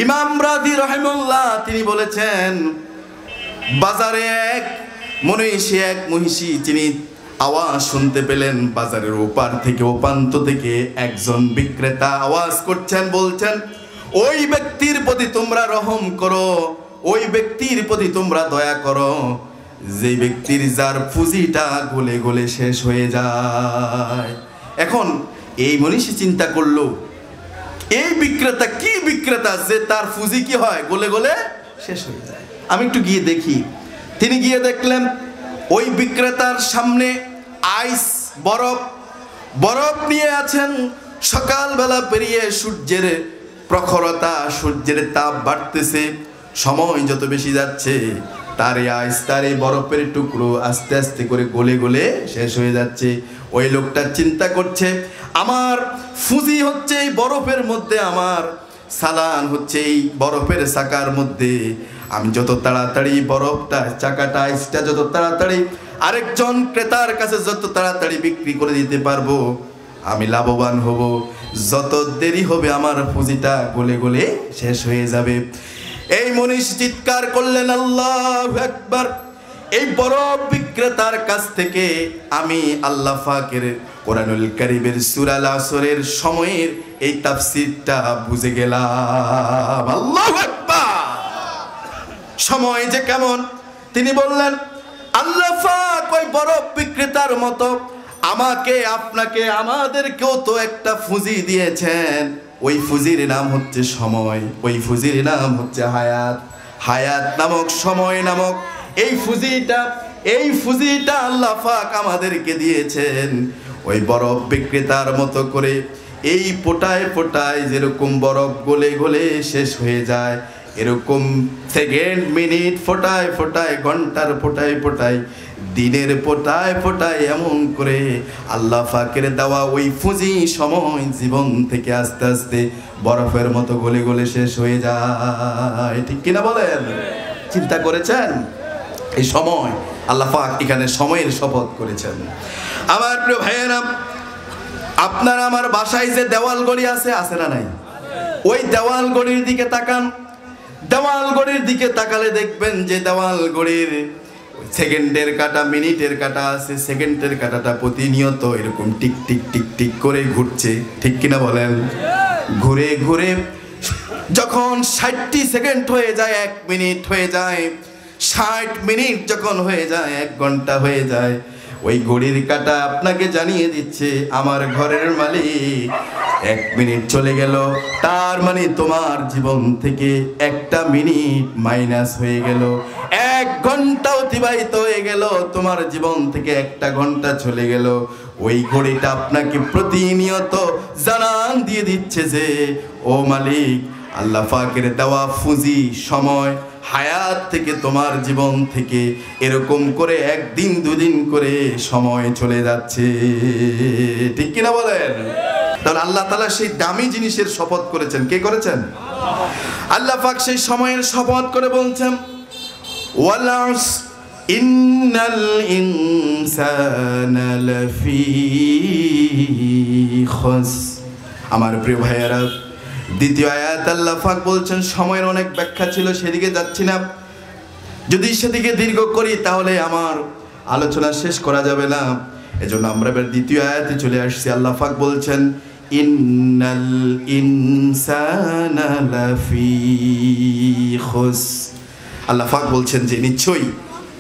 Speaker 1: ইমাম রাজি রাহিমাহুল্লাহ তিনি বলেছেন, বাজারে এক মনীষী তিনি আওয়াজ শুনতে পেলেন, বাজারের ওপার থেকে, ওপান্ত থেকে একজন বিক্রেতা আওয়াজ করছেন, বলছেন, ওই ব্যক্তির প্রতি তোমরা রহম করো, ওই ব্যক্তির প্রতি তোমরা দয়া করো, যে ব্যক্তির যার পুঁজিটা গলে গলে শেষ হয়ে যায়। এখন এই মনীষী চিন্তা করলো, এই বিক্রেতা কি বিক্রেতা যে তার পুঁজি কি হয়, গলে গলে শেষ হয়ে যায়। আমি একটু গিয়ে দেখি। তিনি গিয়ে দেখলেন ওই বিক্রেতার সামনে আইস, বরফ নিয়ে আছেন। সকালবেলা পেরিয়ে সূর্যের প্রখরতা, সূর্যের তাপ বাড়তেছে, সময় যত বেশি যাচ্ছে তার এই আইস, তার এই বরফের টুকরো আস্তে আস্তে করে গলে গলে শেষ হয়ে যাচ্ছে। ওই লোকটা চিন্তা করছে, আমার ফুজি হচ্ছে এই বরফের মধ্যে, আমার সালান হচ্ছে এই বরফের চাকার মধ্যে, আমি যত তাড়াতাড়ি বরফটা, চাকাটা, আইসটা যত তাড়াতাড়ি আরেকজন ক্রেতার কাছে যত তাড়াতাড়ি বিক্রি করে দিতে পারবো, আমি লাভবান হব। যত দেরি হবে আমার পুঁজিটা গলে গলে শেষ হয়ে যাবে। এই মনীষী চিৎকার করলেন, আল্লাহু আকবার। এই বরফ বিক্রেতার কাছ থেকে আমি আল্লাহ পাকের কোরআনুল কারীমের সূরা আল আসরের সময়ের এই তাফসীরটা বুঝে গেলাম। আল্লাহু আকবার। সময় যে কেমন, তিনি বললেন, আল্লাহ পাক ওই বরফ বিক্রেতার মতো আমাকে, আপনাকে, আমাদেরকেও তো একটা পুঁজি দিয়েছেন। ওই পুঁজির নাম হচ্ছে সময়, ওই পুঁজির নাম হচ্ছে হায়াত। হায়াত নামক, সময় নামক এই পুঁজিটা আল্লাহ পাক আমাদেরকে দিয়েছেন। ওই বরফ বিক্রেতার মতো করে এই ফোটায় ফোটায় যেরকম বরফ গলে গলে শেষ হয়ে যায়, এরকম সেকেন্ড, মিনিট ফোটায় ফোটায়, ঘন্টার ফোটায় ফোটায়, দিনের ফোটায় ফোটায়, এমন করে আল্লাহ পাকের দেওয়া ওই পুঁজি সময় জীবন থেকে আস্তে আস্তে বরফের মতো গলে গলে শেষ হয়ে যায়। ঠিক কিনা বলেন? চিন্তা করেছেন? এই সময় আল্লাহ পাক এখানে সময়ের শপথ করেছেন। আমার প্রিয় ভাইয়েরা, আপনার আমার বাসায় যে দেওয়াল গড়ি আছে না নাই? ওই দেওয়াল ঘড়ির দিকে তাকান, দেওয়াল ঘড়ির দিকে তাকালে দেখবেন যে দেওয়াল ঘড়ির সেকেন্ডের কাঁটা, মিনিটের কাঁটা আছে, সেকেন্ডের কাঁটাটা প্রতিনিয়ত এরকম টিক টিক টিক টিক করে ঘুরছে, ঠিক কিনা বলেন? ঘুরে ঘুরে যখন 60টি সেকেন্ড হয়ে যায়, 1 মিনিট হয়ে যায়, 60 মিনিট যখন হয়ে যায়, 1 ঘন্টা হয়ে যায়, ওই ঘড়ির কাঁটা আপনাকে জানিয়ে দিচ্ছে আমার ঘরের মালিক 1 মিনিট চলে গেল, তার মানে তোমার জীবন থেকে 1টা মিনিট মাইনাস হয়ে গেল, 1 ঘন্টা অতিবাহিত হয়ে গেল, তোমার জীবন থেকে 1টা ঘন্টা চলে গেল। ওই ঘড়িটা আপনাকে প্রতিনিয়ত জানান দিয়ে দিচ্ছে যে ও মালিক, আল্লাহ পাকের দেওয়া পুঁজি সময় হায়াত থেকে তোমার জীবন থেকে এরকম করে 1 দিন 2 দিন করে সময় চলে যাচ্ছে, ঠিক কিনা বলেন? তাহলে আল্লাহ তাআলা সেই দামি জিনিসের শপথ করেছেন। কে করেছেন? আল্লাহ পাক সেই সময়ের শপথ করে বলছেন ওয়াল আস ইন্নাল ইনসানা লাফি খাস। আমার প্রিয় ভাইয়েরা, দ্বিতীয় আয়াত আল্লাহ পাক বলছেন, সময়ের অনেক ব্যাখ্যা ছিল, সেদিকে যাচ্ছি না, যদি সেদিকে দীর্ঘ করি তাহলে আমার আলোচনা শেষ করা যাবে না, এজন্য আমরা এবার দ্বিতীয় আয়াতে চলে আসছি। আল্লাহ পাক বলছেন ইন্নাল ইনসানা লাফি খাস। আল্লাহ পাক বলছেন যে নিশ্চয়ই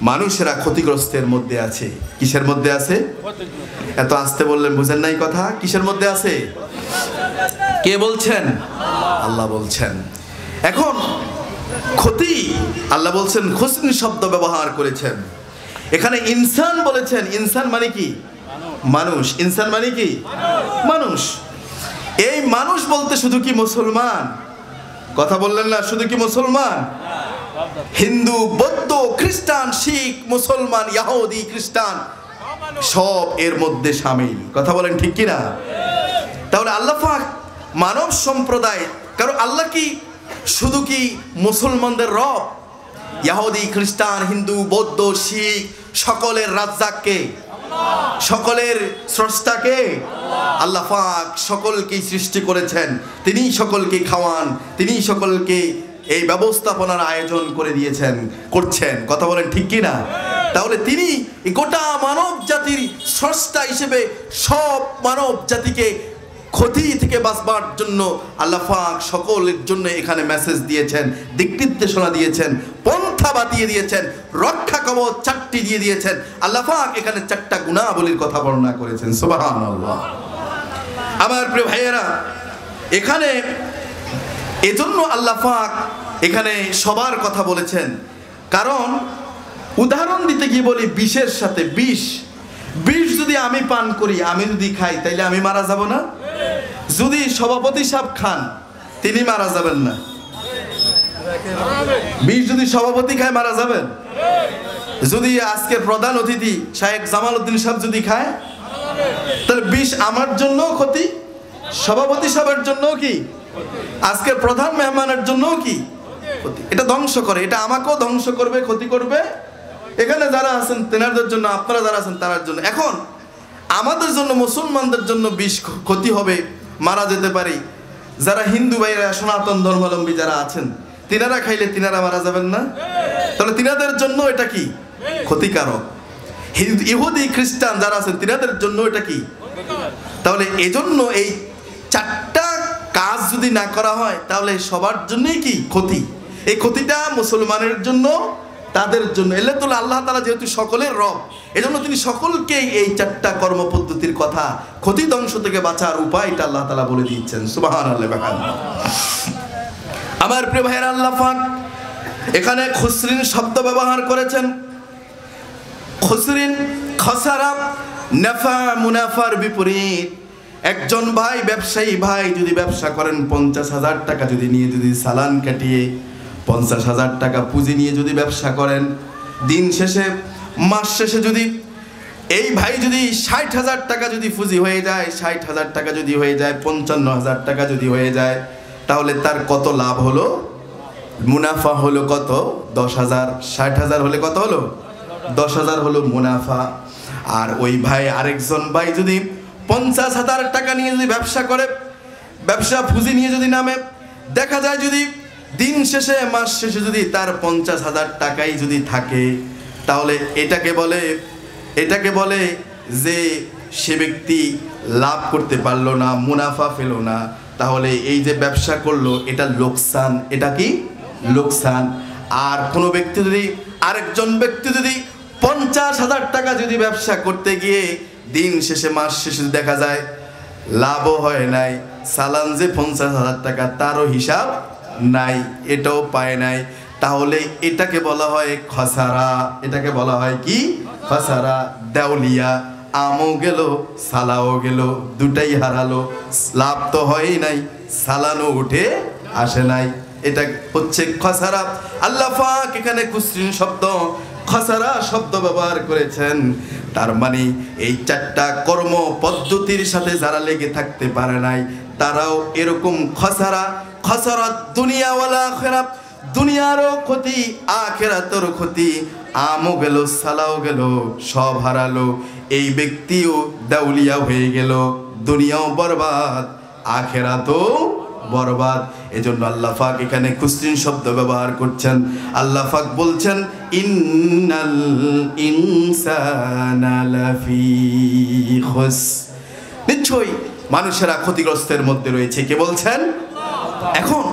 Speaker 1: মানুষেরা ক্ষতিগ্রস্তের মধ্যে আছে। কিসের মধ্যে আছে? এত আস্তে বললেন, বুঝেন নাই কথা? কিসের মধ্যে আছে? কে বলছেন? আল্লাহ বলছেন। এখন ক্ষতি, আল্লাহ বলছেন খুসরিন শব্দ ব্যবহার করেছেন, এখানে ইনসান বলেছেন। ইনসান মানে কি? মানুষ। ইনসান মানে কি? মানুষ। এই মানুষ বলতে শুধু কি মুসলমান? কথা বললেন না, শুধু কি মুসলমান? হিন্দু, বৌদ্ধ, খ্রিস্টান, শিখ, মুসলমান, ইহুদি, খ্রিস্টান সব এর মধ্যে শামিল। কথা বলেন ঠিক কিনা? তাহলে আল্লাহ পাক মানব সম্প্রদায়, কারণ আল্লাহ কি শুধু কি মুসলমানদের রব? ইহুদি, খ্রিস্টান, হিন্দু, বৌদ্ধ, শিখ সকলের রাজ্জাককে, সকলের স্রষ্টাকে আল্লাহ পাক সকলকেই সৃষ্টি করেছেন, তিনিই সকলকে খাওয়ান, তিনিই সকলকে এই ব্যবস্থাপনার আয়োজন করে দিয়েছেন, করছেন। কথা বলেন ঠিক কি না? তাহলে তিনি গোটা মানব জাতির স্রষ্টা হিসেবে সব মানব জাতিকে ক্ষতি থেকে বাঁচবার জন্য আল্লাহ পাক সকলের জন্য এখানে মেসেজ দিয়েছেন, দিক নির্দেশনা দিয়েছেন, পন্থা বাতিয়ে দিয়েছেন, রক্ষা কবচ 4টি দিয়ে দিয়েছেন। আল্লাহ পাক এখানে 4টা গুণাবলীর কথা বর্ণনা করেছেন। সুবহানাল্লাহ। আমার প্রিয় ভাইয়েরা, এখানে এজন্য আল্লাহ পাক এখানে সবার কথা বলেছেন, কারণ উদাহরণ দিতে গিয়ে বলি বিষের সাথে বিষ যদি আমি পান করি, আমি যদি খাই, তাইলে আমি মারা যাব না? যদি সভাপতি সাহেব খান, তিনি মারা যাবেন না? বিষ যদি সভাপতি খায়, মারা যাবেন? যদি আজকের প্রধান অতিথি শাহেখ জামাল উদ্দিন সাহেব যদি খায়, তাহলে বিষ আমার জন্য ক্ষতি, সভাপতি সাহেবের জন্য কি, আজকের প্রধান মেহমানের জন্য কি ক্ষতি। এটা ধ্বংস করে, এটা আমাকেও ধ্বংস করবে, ক্ষতি করবে, এখানে যারা আছেন তেনাদের জন্য, আপনারা যারা আছেন তার জন্য। এখন আমাদের জন্য, মুসলমানদের জন্য বিষ ক্ষতি হবে, মারা যেতে পারি। যারা হিন্দু ভাইরা, সনাতন ধর্মাবলম্বী যারা আছেন, তিনারা খাইলে তিনারা মারা যাবেন না? তাহলে তিনাদের জন্য এটা কি ক্ষতিকারক। ইহুদি, খ্রিস্টান যারা আছেন তিনাদের জন্য এটা কি? তাহলে এজন্য এই 4টা কাজ যদি না করা হয়, তাহলে সবার জন্যই কি ক্ষতি। এই ক্ষতিটা মুসলমানের জন্য, তাদের জন্য। আল্লাহ তাআলা যেহেতু সকলের রব, এজন্য তিনি সকলকে এই 4টা কর্মপদ্ধতির কথা, ক্ষতি ধ্বংস থেকে বাঁচার উপায়টা আল্লাহ তাআলা বলে দিচ্ছেন। সুবহানাল্লাহ। আমার প্রিয় ভাইয়েরা, আল্লাহ পাক এখানে খুসরিন শব্দ ব্যবহার করেছেন। খুসরিন, খাসারা, নাফা, মুনাফার বিপরীত। একজন ভাই, ব্যবসায়ী ভাই যদি ব্যবসা করেন, 50,000 টাকা যদি নিয়ে, যদি চালান কাটিয়ে 50,000 টাকা পুঁজি নিয়ে যদি ব্যবসা করেন, দিন শেষে, মাস শেষে যদি এই ভাই যদি 60,000 টাকা যদি পুঁজি হয়ে যায়, 60,000 টাকা যদি হয়ে যায়, 55,000 টাকা যদি হয়ে যায়, তাহলে তার কত লাভ হলো? মুনাফা হলো কত? 10,000। 60,000 হলে কত হলো? 10,000 হলো মুনাফা। আর ওই ভাই, আরেকজন ভাই যদি 50,000 টাকা নিয়ে যদি ব্যবসা করে, ব্যবসা পুঁজি নিয়ে যদি নামে, দেখা যায় যদি দিন শেষে মাস শেষে যদি তার 50,000 টাকাই যদি থাকে, তাহলে এটাকে বলে যে সে ব্যক্তি লাভ করতে পারলো না, মুনাফা পেল না। তাহলে এই যে ব্যবসা করলো এটা লোকসান। এটা কি লোকসান। আর কোনো ব্যক্তি যদি, আরেকজন ব্যক্তি যদি 50,000 টাকা যদি ব্যবসা করতে গিয়ে দিন শেষে মাস শেষে দেখা যায় লাভও হয় নাই, চালান যে 50,000 টাকা তারও হিসাব নাই, এটাও পায় নাই, তাহলে এটাকে বলা হয় খসারা। এটাকে বলা হয় কি? খসারা, দেউলিয়া। আমও গেল, সালাও গেল, দুটাই হারালো। লাভ তো হয়ই নাই, সালানও উঠে আসে নাই। এটা হচ্ছে খসারা। আল্লাহ পাক এখানে কুসরিন শব্দ, খসারা শব্দ ব্যবহার করেছেন। তার মানে এই 4টা কর্ম পদ্ধতির সাথে যারা লেগে থাকতে পারে নাই তারাও এরকম খসারা। খসারাত দুনিয়া ওয়াল আখিরাত, দুনিয়ারও ক্ষতি, আখিরাতেরও ক্ষতি। আমও গেল, সালাও গেল, সব হারালো। এই ব্যক্তিও দেউলিয়া হয়ে গেল, দুনিয়াও বরবাদ, আখিরাতও বরবাদ। এজন্য আল্লাহ পাক এখানে কুসরিন শব্দ ব্যবহার করছেন। আল্লাহ পাক বলছেন ইন্নাল ইনসানা লাফি খুস, নিশ্চয়ই মানুষেরা ক্ষতিগ্রস্তের মধ্যে রয়েছে। কে বলছেন? এখন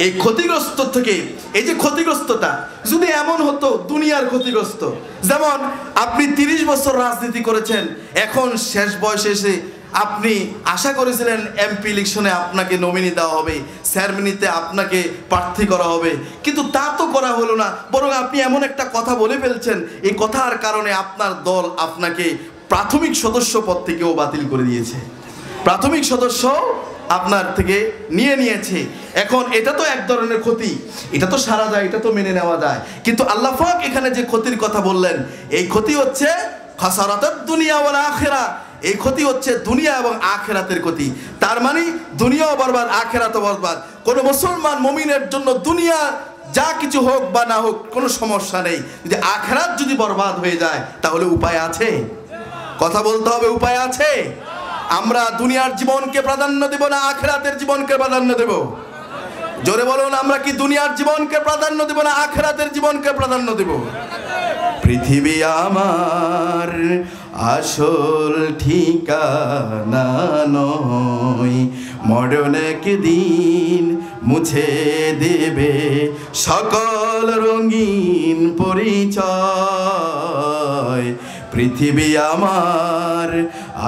Speaker 1: এই ক্ষতিগ্রস্ত থেকে, এই যে ক্ষতিগ্রস্তটা যদি এমন হতো দুনিয়ার ক্ষতিগ্রস্ত, যেমন আপনি 30 বছর রাজনীতি করেছেন, এখন শেষ বয়সে এসে আপনি আশা করেছিলেন এমপি ইলেকশনে আপনাকে নমিনি দেওয়া হবে, চেয়ারম্যানিতে আপনাকে প্রার্থী করা হবে, কিন্তু তা তো করা হলো না। বরং আপনি এমন একটা কথা বলে ফেলছেন, এই কথার কারণে আপনার দল আপনাকে প্রাথমিক সদস্য পদ থেকেও বাতিল করে দিয়েছে, প্রাথমিক সদস্য আপনার থেকে নিয়েছে। এখন এটা তো এক ধরনের ক্ষতি, এটা তো সারা যায়, এটা তো মেনে নেওয়া যায়। কিন্তু আল্লাহ পাক এখানে যে ক্ষতির কথা বললেন, এই ক্ষতি হচ্ছে খাসারাতুদ দুনিয়া ওয়াল আখিরা। এই ক্ষতি হচ্ছে দুনিয়া এবং আখিরাতের ক্ষতি। তার মানে দুনিয়াও বরবাদ, আখিরাতও বরবাদ। কোনো মুসলমান মুমিনের জন্য দুনিয়া যা কিছু হোক বা না হোক কোনো সমস্যা নেই, যদি আখিরাত যদি বরবাদ হয়ে যায় তাহলে উপায় আছে? কথা বলতে হবে, উপায় আছে? আমরা দুনিয়ার জীবনকে প্রাধান্য দেব না আখিরাতের জীবনকে প্রাধান্য দেব? জোরে বলুন, আমরা কি দুনিয়ার জীবনকে প্রাধান্য দেব না আখিরাতের জীবনকে প্রাধান্য দেব? পৃথিবী আমার আসল ঠিকানা নয়, মরণ একদিন মুছে দেবে সকল রঙিন পরিচয়। পৃথিবী আমার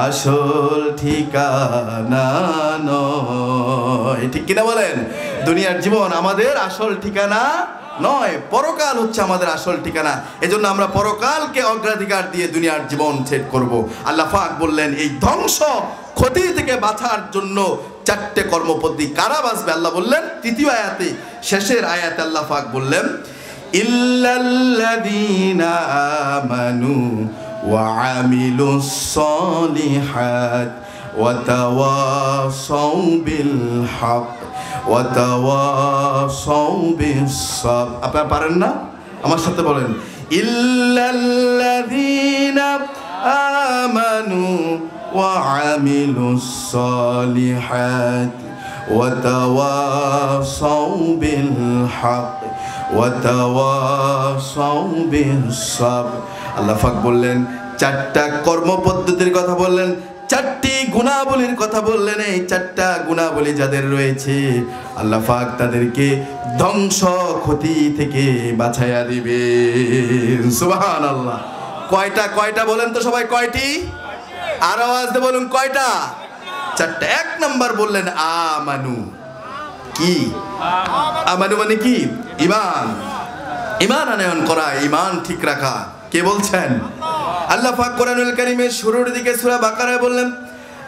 Speaker 1: আসল ঠিকানা নয়, ঠিক কিনা বলেন? দুনিয়ার জীবন আমাদের আসল ঠিকানা নয়, পরকাল হচ্ছে আমাদের আসল ঠিকানা। এজন্য আমরা পরকালকে অগ্রাধিকার দিয়ে দুনিয়ার জীবন সেট করব। আল্লাহ পাক বললেন এই ধ্বংস ক্ষতি থেকে বাঁচার জন্য 4টে কর্মপদ্ধতি। কারা বাঁচবে? আল্লাহ বললেন তৃতীয় আয়াতে, শেষের আয়াতে আল্লাহ পাক বললেন ইল্লাল্লাযীনা আমানু ওয়া আমিলুস সলিহাত ওয়া তাওয়াসাউ বিল হক ওয়া তাওয়াসাউ বিস সাবর। আপনারা পারেন না? আমার সাথে বলেন ইল্লাল্লাযীনা আমানু ওয়া আমিলুস সলিহাত ওয়া তাওয়াসাউ বিল হক ওয়া তাওয়াসাউ বিস সাবর। আল্লাহ পাক বললেন 4টা কর্মপদ্ধতির কথা বললেন, 4টি গুণাবলীর কথা বললেন। এই 4টা গুণাবলী যাদের রয়েছে আল্লাহ পাক তাদেরকে ধ্বংস ক্ষতি থেকে বাঁচাইয়া দিবে। সুবহানাল্লাহ। কয়টা বলেন তো সবাই, কয়টি? আর আওয়াজ দিয়ে বলুন কয়টা? 4টা। 1 নাম্বার বললেন আমানু। কি আমানু মানে? কি? ঈমান। ঈমান আনয়ন করা, ঈমান ঠিক রাখা। কে বলছেন? আল্লাহ পাক কোরআনুল কারীমের শুরুর দিকে সূরা বাকারায় বললেন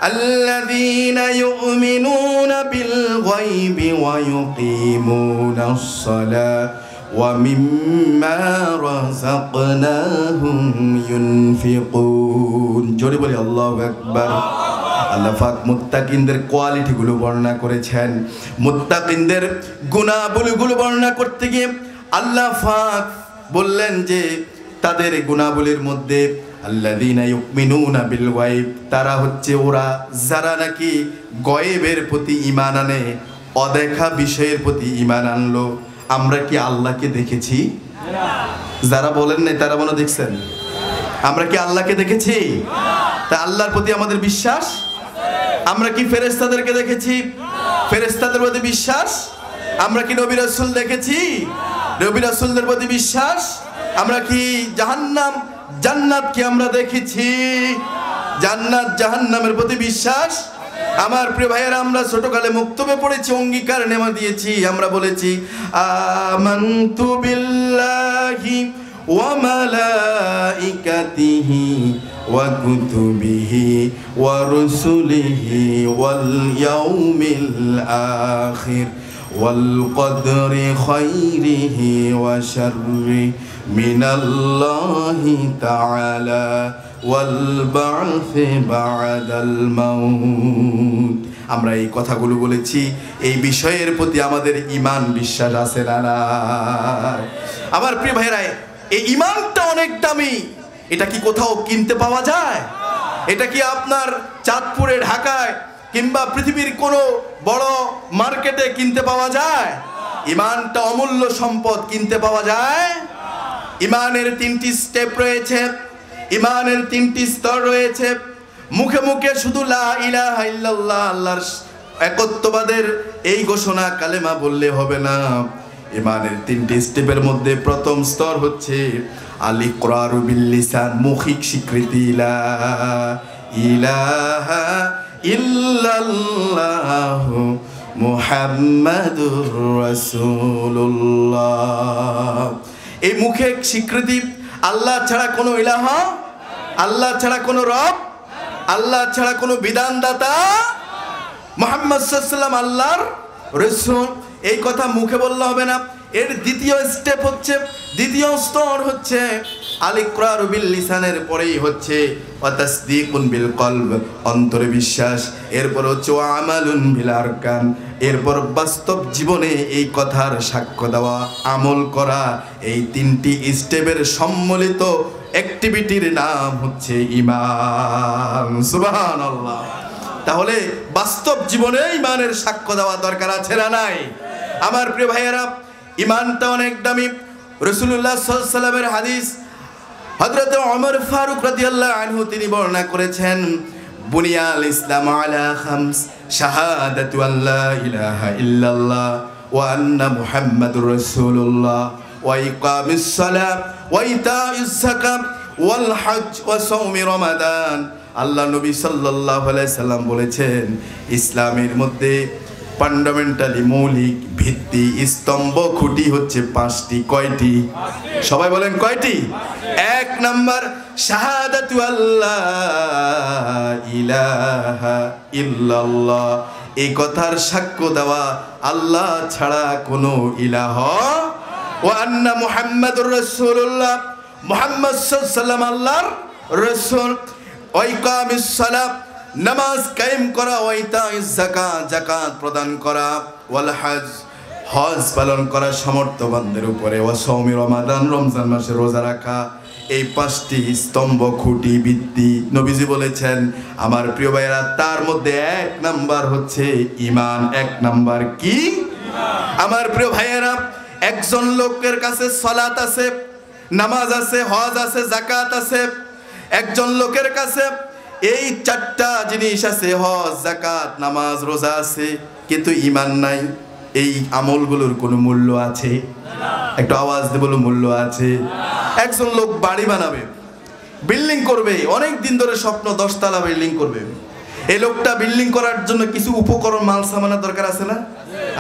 Speaker 1: আল্লাযীনা ইউমিনুনা বিল গায়বি ওয়া ইউকিমুনাস সালাহ ওয়া মিম্মা রাযাকনাহুম ইউনফিকুন। জোরে বলি আল্লাহু আকবার। আল্লাহ পাক মুত্তাকিনদের কোয়ালিটিগুলো বর্ণনা করেছেন। মুত্তাকিনদের গুণাবলীগুলো বর্ণনা করতে গিয়ে আল্লাহ পাক বললেন যে তাদের গুণাবলীর মধ্যে আল্লাযীনা ইউমিনুনা বিল গায়ব, তারা হচ্ছে ওরা যারা নাকি গয়েবের প্রতি ঈমান আনে, অদেখা বিষয়ের প্রতি ঈমান আনলো। আমরা কি আল্লাহকে দেখেছি? যারা বলেন নাই তারা মনে দেখছেন। আমরা কি আল্লাহকে দেখেছি? তা আল্লাহর প্রতি আমাদের বিশ্বাস? আমরা কি ফেরেশতাদেরকে দেখেছি? ফেরেশতাদের প্রতি বিশ্বাস? আমরা কি নবী রাসূল দেখেছি? নবী রাসূলদের প্রতি বিশ্বাস? আমরা কি জাহান্নাম জান্নাত কি আমরা দেখেছি? জান্নাত জাহান্নামের প্রতি বিশ্বাস? আমার প্রিয় ভাইয়েরা, আমরা ছোটকালে মুক্তবে পড়েছি, অঙ্গীকার নেমা দিয়েছি, আমরা বলেছি আমানতু বিল্লাহি ওয়া মালাইকাতিহি ওয়া কুতুবিহি ওয়া রুসুলিহি ওয়াল ইয়াউমিল আখির ওয়াল কদরি খাইরিহি ওয়া শাররিহি মিনাল্লাহি তাআলা ওয়াল বা'থি বা'দাল মাউত। আমরা এই কথাগুলো বলেছি, এই বিষয়ের প্রতি আমাদের ঈমান বিশ্বাস আছে না নাই? আমার প্রিয় ভাইরা, এই ঈমানটা অনেক দামি। এটা কি কোথাও কিনতে পাওয়া যায়? এটা কি আপনার চাঁদপুরে, ঢাকায় কিংবা পৃথিবীর কোনো বড় মার্কেটে কিনতে পাওয়া যায়? ঈমানটা অমূল্য সম্পদ, কিনতে পাওয়া যায়? ঈমানের 3টি স্টেপ রয়েছে, ঈমানের 3টি স্তর রয়েছে। মুখে মুখে শুধু লা ইলাহা ইল্লাল্লাহ, আল্লাহর একত্ববাদের এই ঘোষণা কালেমা বললে হবে না। ঈমানের 3টি স্টেপের মধ্যে প্রথম স্তর হচ্ছে আল ইকরারু বিল লিসান, মৌখিক স্বীকৃতি, লা ইলাহা ইল্লাল্লাহ মুহাম্মাদুর রাসূলুল্লাহ। এই মুখে স্বীকৃতি, আল্লাহ ছাড়া কোনো ইলাহ, আল্লাহ ছাড়া কোনো রব, আল্লাহ ছাড়া কোনো বিধানদাতা, মুহাম্মদ সাল্লাল্লাহু আলাইহি ওয়াসাল্লাম আল্লাহর রাসূল, এই কথা মুখে বললে হবে না। এর দ্বিতীয় স্টেপ হচ্ছে, দ্বিতীয় স্তর হচ্ছে আল ইকরারু বিল লিসানের পরেই হচ্ছে ওয়া তাসদীকুন বিল কলব, অন্তরে বিশ্বাস। এরপর হচ্ছে ওয়া আমালুন বিল আরকান, এরপর বাস্তব জীবনে এই কথার সাক্ষ্য দেওয়া, আমল করা। এই 3টি স্টেপের সম্মিলিত অ্যাক্টিভিটির নাম হচ্ছে ঈমান। সুবহানাল্লাহ। তাহলে বাস্তব জীবনে ঈমানের সাক্ষ্য দেওয়া দরকার আছে না নাই? আমার প্রিয় ভাইয়েরা, ঈমানটা অনেক দামি। রাসূলুল্লাহ সাল্লাল্লাহু আলাইহি ওয়াসাল্লামের হাদিস, হযরত ওমর ফারুক রাদিয়াল্লাহু আনহু তিনি বর্ণনা করেছেন, বুনিয়াল ইসলাম আলা খামস, শাহাদাতু আল্লা ইলাহা ইল্লাল্লাহ ওয়া আন্না মুহাম্মাদুর রাসূলুল্লাহ ওয়া ইকামিস সালাত ওয়া ইতাইজ যাকাত ওয়াল হজ ওয়া সাওমি রমাদান। আল্লাহ নবী সাল্লাল্লাহু আলাইহি সাল্লাম বলেছেন, ইসলামের মধ্যে ফান্ডামেন্টালি মৌলিক ভিত্তি স্তম্ভ খুঁটি হচ্ছে 5টি। কয়টি? সবাই বলেন কয়টি? 1 নাম্বার শাহাদাতু আল্লাহ ইলাহা ইল্লাল্লাহ, এই কথার সাক্ষ্য দেওয়া আল্লাহ ছাড়া কোনো ইলাহ, ওয়া আন্না মুহাম্মাদুর রাসূলুল্লাহ, মুহাম্মদ সাল্লাল্লাহু আলাইহি ওয়াসাল্লাম আল্লাহর রাসূল, ওয়া ইকামিস সালাত, নামাজ কায়েম করা, ওয়া ইতাইজ যাকাত, যাকাত প্রদান করা, ওয়াল হজ, হজ পালন করা সামর্থ্যবানদের উপরে, ওয়া সাওমি রমাদান, রমজান মাসে রোজা রাখা। এই 5টি স্তম্ভ খুঁটি ভিত্তি নবীজি বলেছেন। আমার প্রিয় ভাইয়েরা, তার মধ্যে 1 নাম্বার হচ্ছে ঈমান। 1 নাম্বার কি? আমার প্রিয় ভাইয়েরা, একজন লোকের কাছে সালাত আছে, নামাজ আছে, হজ আছে, যাকাত আছে। একজন লোকের কাছে এই 4টা জিনিস আছে, হজ, যাকাত, নামাজ, রোজা আছে, কিন্তু ঈমান নাই। এই আমলগুলোর কোনো মূল্য আছে? একটু আওয়াজ দিয়ে বলো, মূল্য আছে? একজন লোক বাড়ি বানাবে, বিল্ডিং করবে, অনেক দিন ধরে স্বপ্ন 10 তলা বিল্ডিং করবে। এই লোকটা বিল্ডিং করার জন্য কিছু উপকরণ, মাল সামানের দরকার আছে না?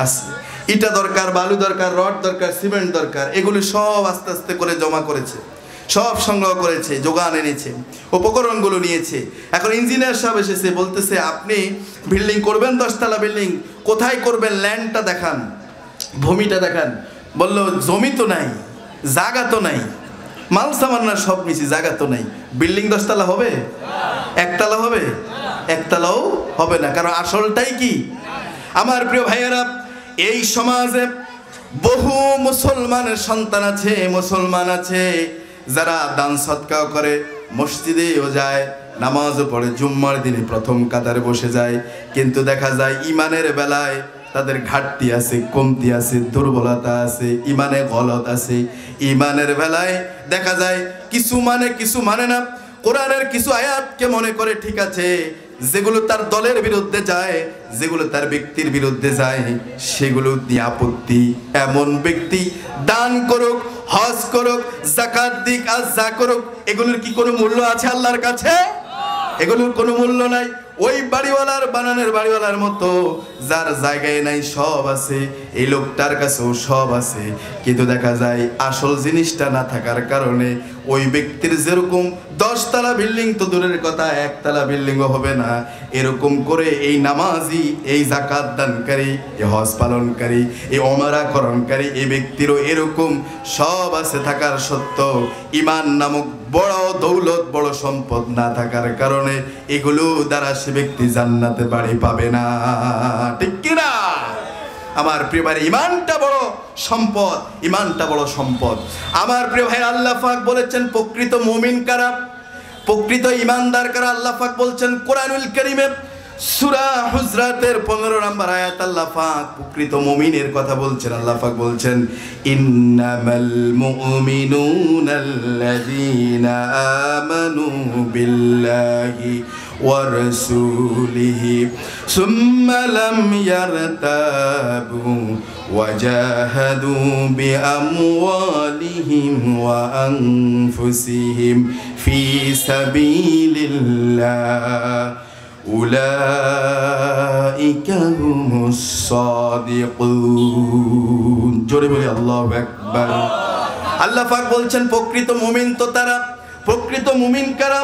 Speaker 1: আছে। ইটা দরকার, বালু দরকার, রড দরকার, সিমেন্ট দরকার। এগুলি সব আস্তে আস্তে করে জমা করেছে, সব সংগ্রহ করেছে, যোগান এনেছে, উপকরণগুলো নিয়েছে। এখন ইঞ্জিনিয়ার সাহেব এসেছে, বলতেছে আপনি বিল্ডিং করবেন 10 তলা বিল্ডিং, কোথায় করবেন? ল্যান্ডটা দেখান, ভূমিটা দেখান। বলল জমি তো নাই, জায়গা তো নাই, মাল সামান না সব মিছি, জায়গা তো নাই। বিল্ডিং 10 তলা হবে? 1 তলা হবে? 1 তলাও হবে না, কারণ আসলটাই কি? আমার প্রিয় ভাইয়েরা, এই সমাজে বহু মুসলমানের সন্তান আছে, মুসলমান আছে যারা দান সৎকাও করে, মসজিদেও যায়, নামাজও পড়ে, জুম্মার দিনে প্রথম কাতারে বসে যায়, কিন্তু দেখা যায় ইমানের বেলায় তাদের ঘাটতি আছে, কমতি আছে, দুর্বলতা আছে, ইমানে গলত আছে। ইমানের বেলায় দেখা যায় কিছু মানে না। কোরআনের কিছু আয়াতকে মনে করে ঠিক আছে, যেগুলো তার দলের বিরুদ্ধে যায়, যেগুলো তার ব্যক্তির বিরুদ্ধে যায়, সেগুলো দিয়ে আপত্তি। এমন ব্যক্তি দান করুক, হজ করুক, যাকাত দিক, আর যা করুক, এগুলোর কি কোনো মূল্য আছে আল্লাহর কাছে? এগুলোর কোনো মূল্য নাই। ওই বাড়িওয়ালার, বানানের বাড়িওয়ালার মতো যার জায়গায় নাই সব আছে, এই লোকটার কাছেও সব আছে, কিন্তু দেখা যায় আসল জিনিসটা না থাকার কারণে ওই ব্যক্তির যেরকম 10 তলা বিল্ডিং তো দূরের কথা, 1 তলা বিল্ডিংও হবে না। এরকম করে এই নামাজি, এই যাকাত দানকারী, এই হজ পালনকারী, এই ওমরাকরণকারী এই ব্যক্তিরও এরকম সব আছে থাকার সত্ত্বেও ঈমান নামক বড় দৌলত, বড় সম্পদ না থাকার কারণে এগুলো দ্বারা সে ব্যক্তি জান্নাতে বাড়ি পাবে না। ঠিক কি না? আমার প্রিয় ভাই, ঈমানটা বড় সম্পদ, ঈমানটা বড় সম্পদ। আমার প্রিয় ভাই, আল্লাহ পাক বলেছেন প্রকৃত মুমিন কারা, প্রকৃত ঈমানদার কারা। আল্লাহ পাক বলছেন কোরআনুল কারীমে সূরা হুজরাতের 15 নম্বর আয়াত আল্লাহ পাক প্রকৃত মুমিনের কথা বলছেন। আল্লাহ পাক বলছেন ইন্নামাল মুমিনুনাল্লাযীনা আমানু বিল্লাহি ওয়া রাসূলিহি সুম্মা লাম ইয়ারতাবু ওয়া জাহাদু বিআমওয়ালিহিম ওয়া আনফুসিহিম ফি সাবিলিল্লাহ উলাইকা হুমুস সাদিকুন। জোরে বলি আল্লাহু আকবার। আল্লাহ পাক বলছেন প্রকৃত মুমিন তো তারা, প্রকৃত মুমিন কারা?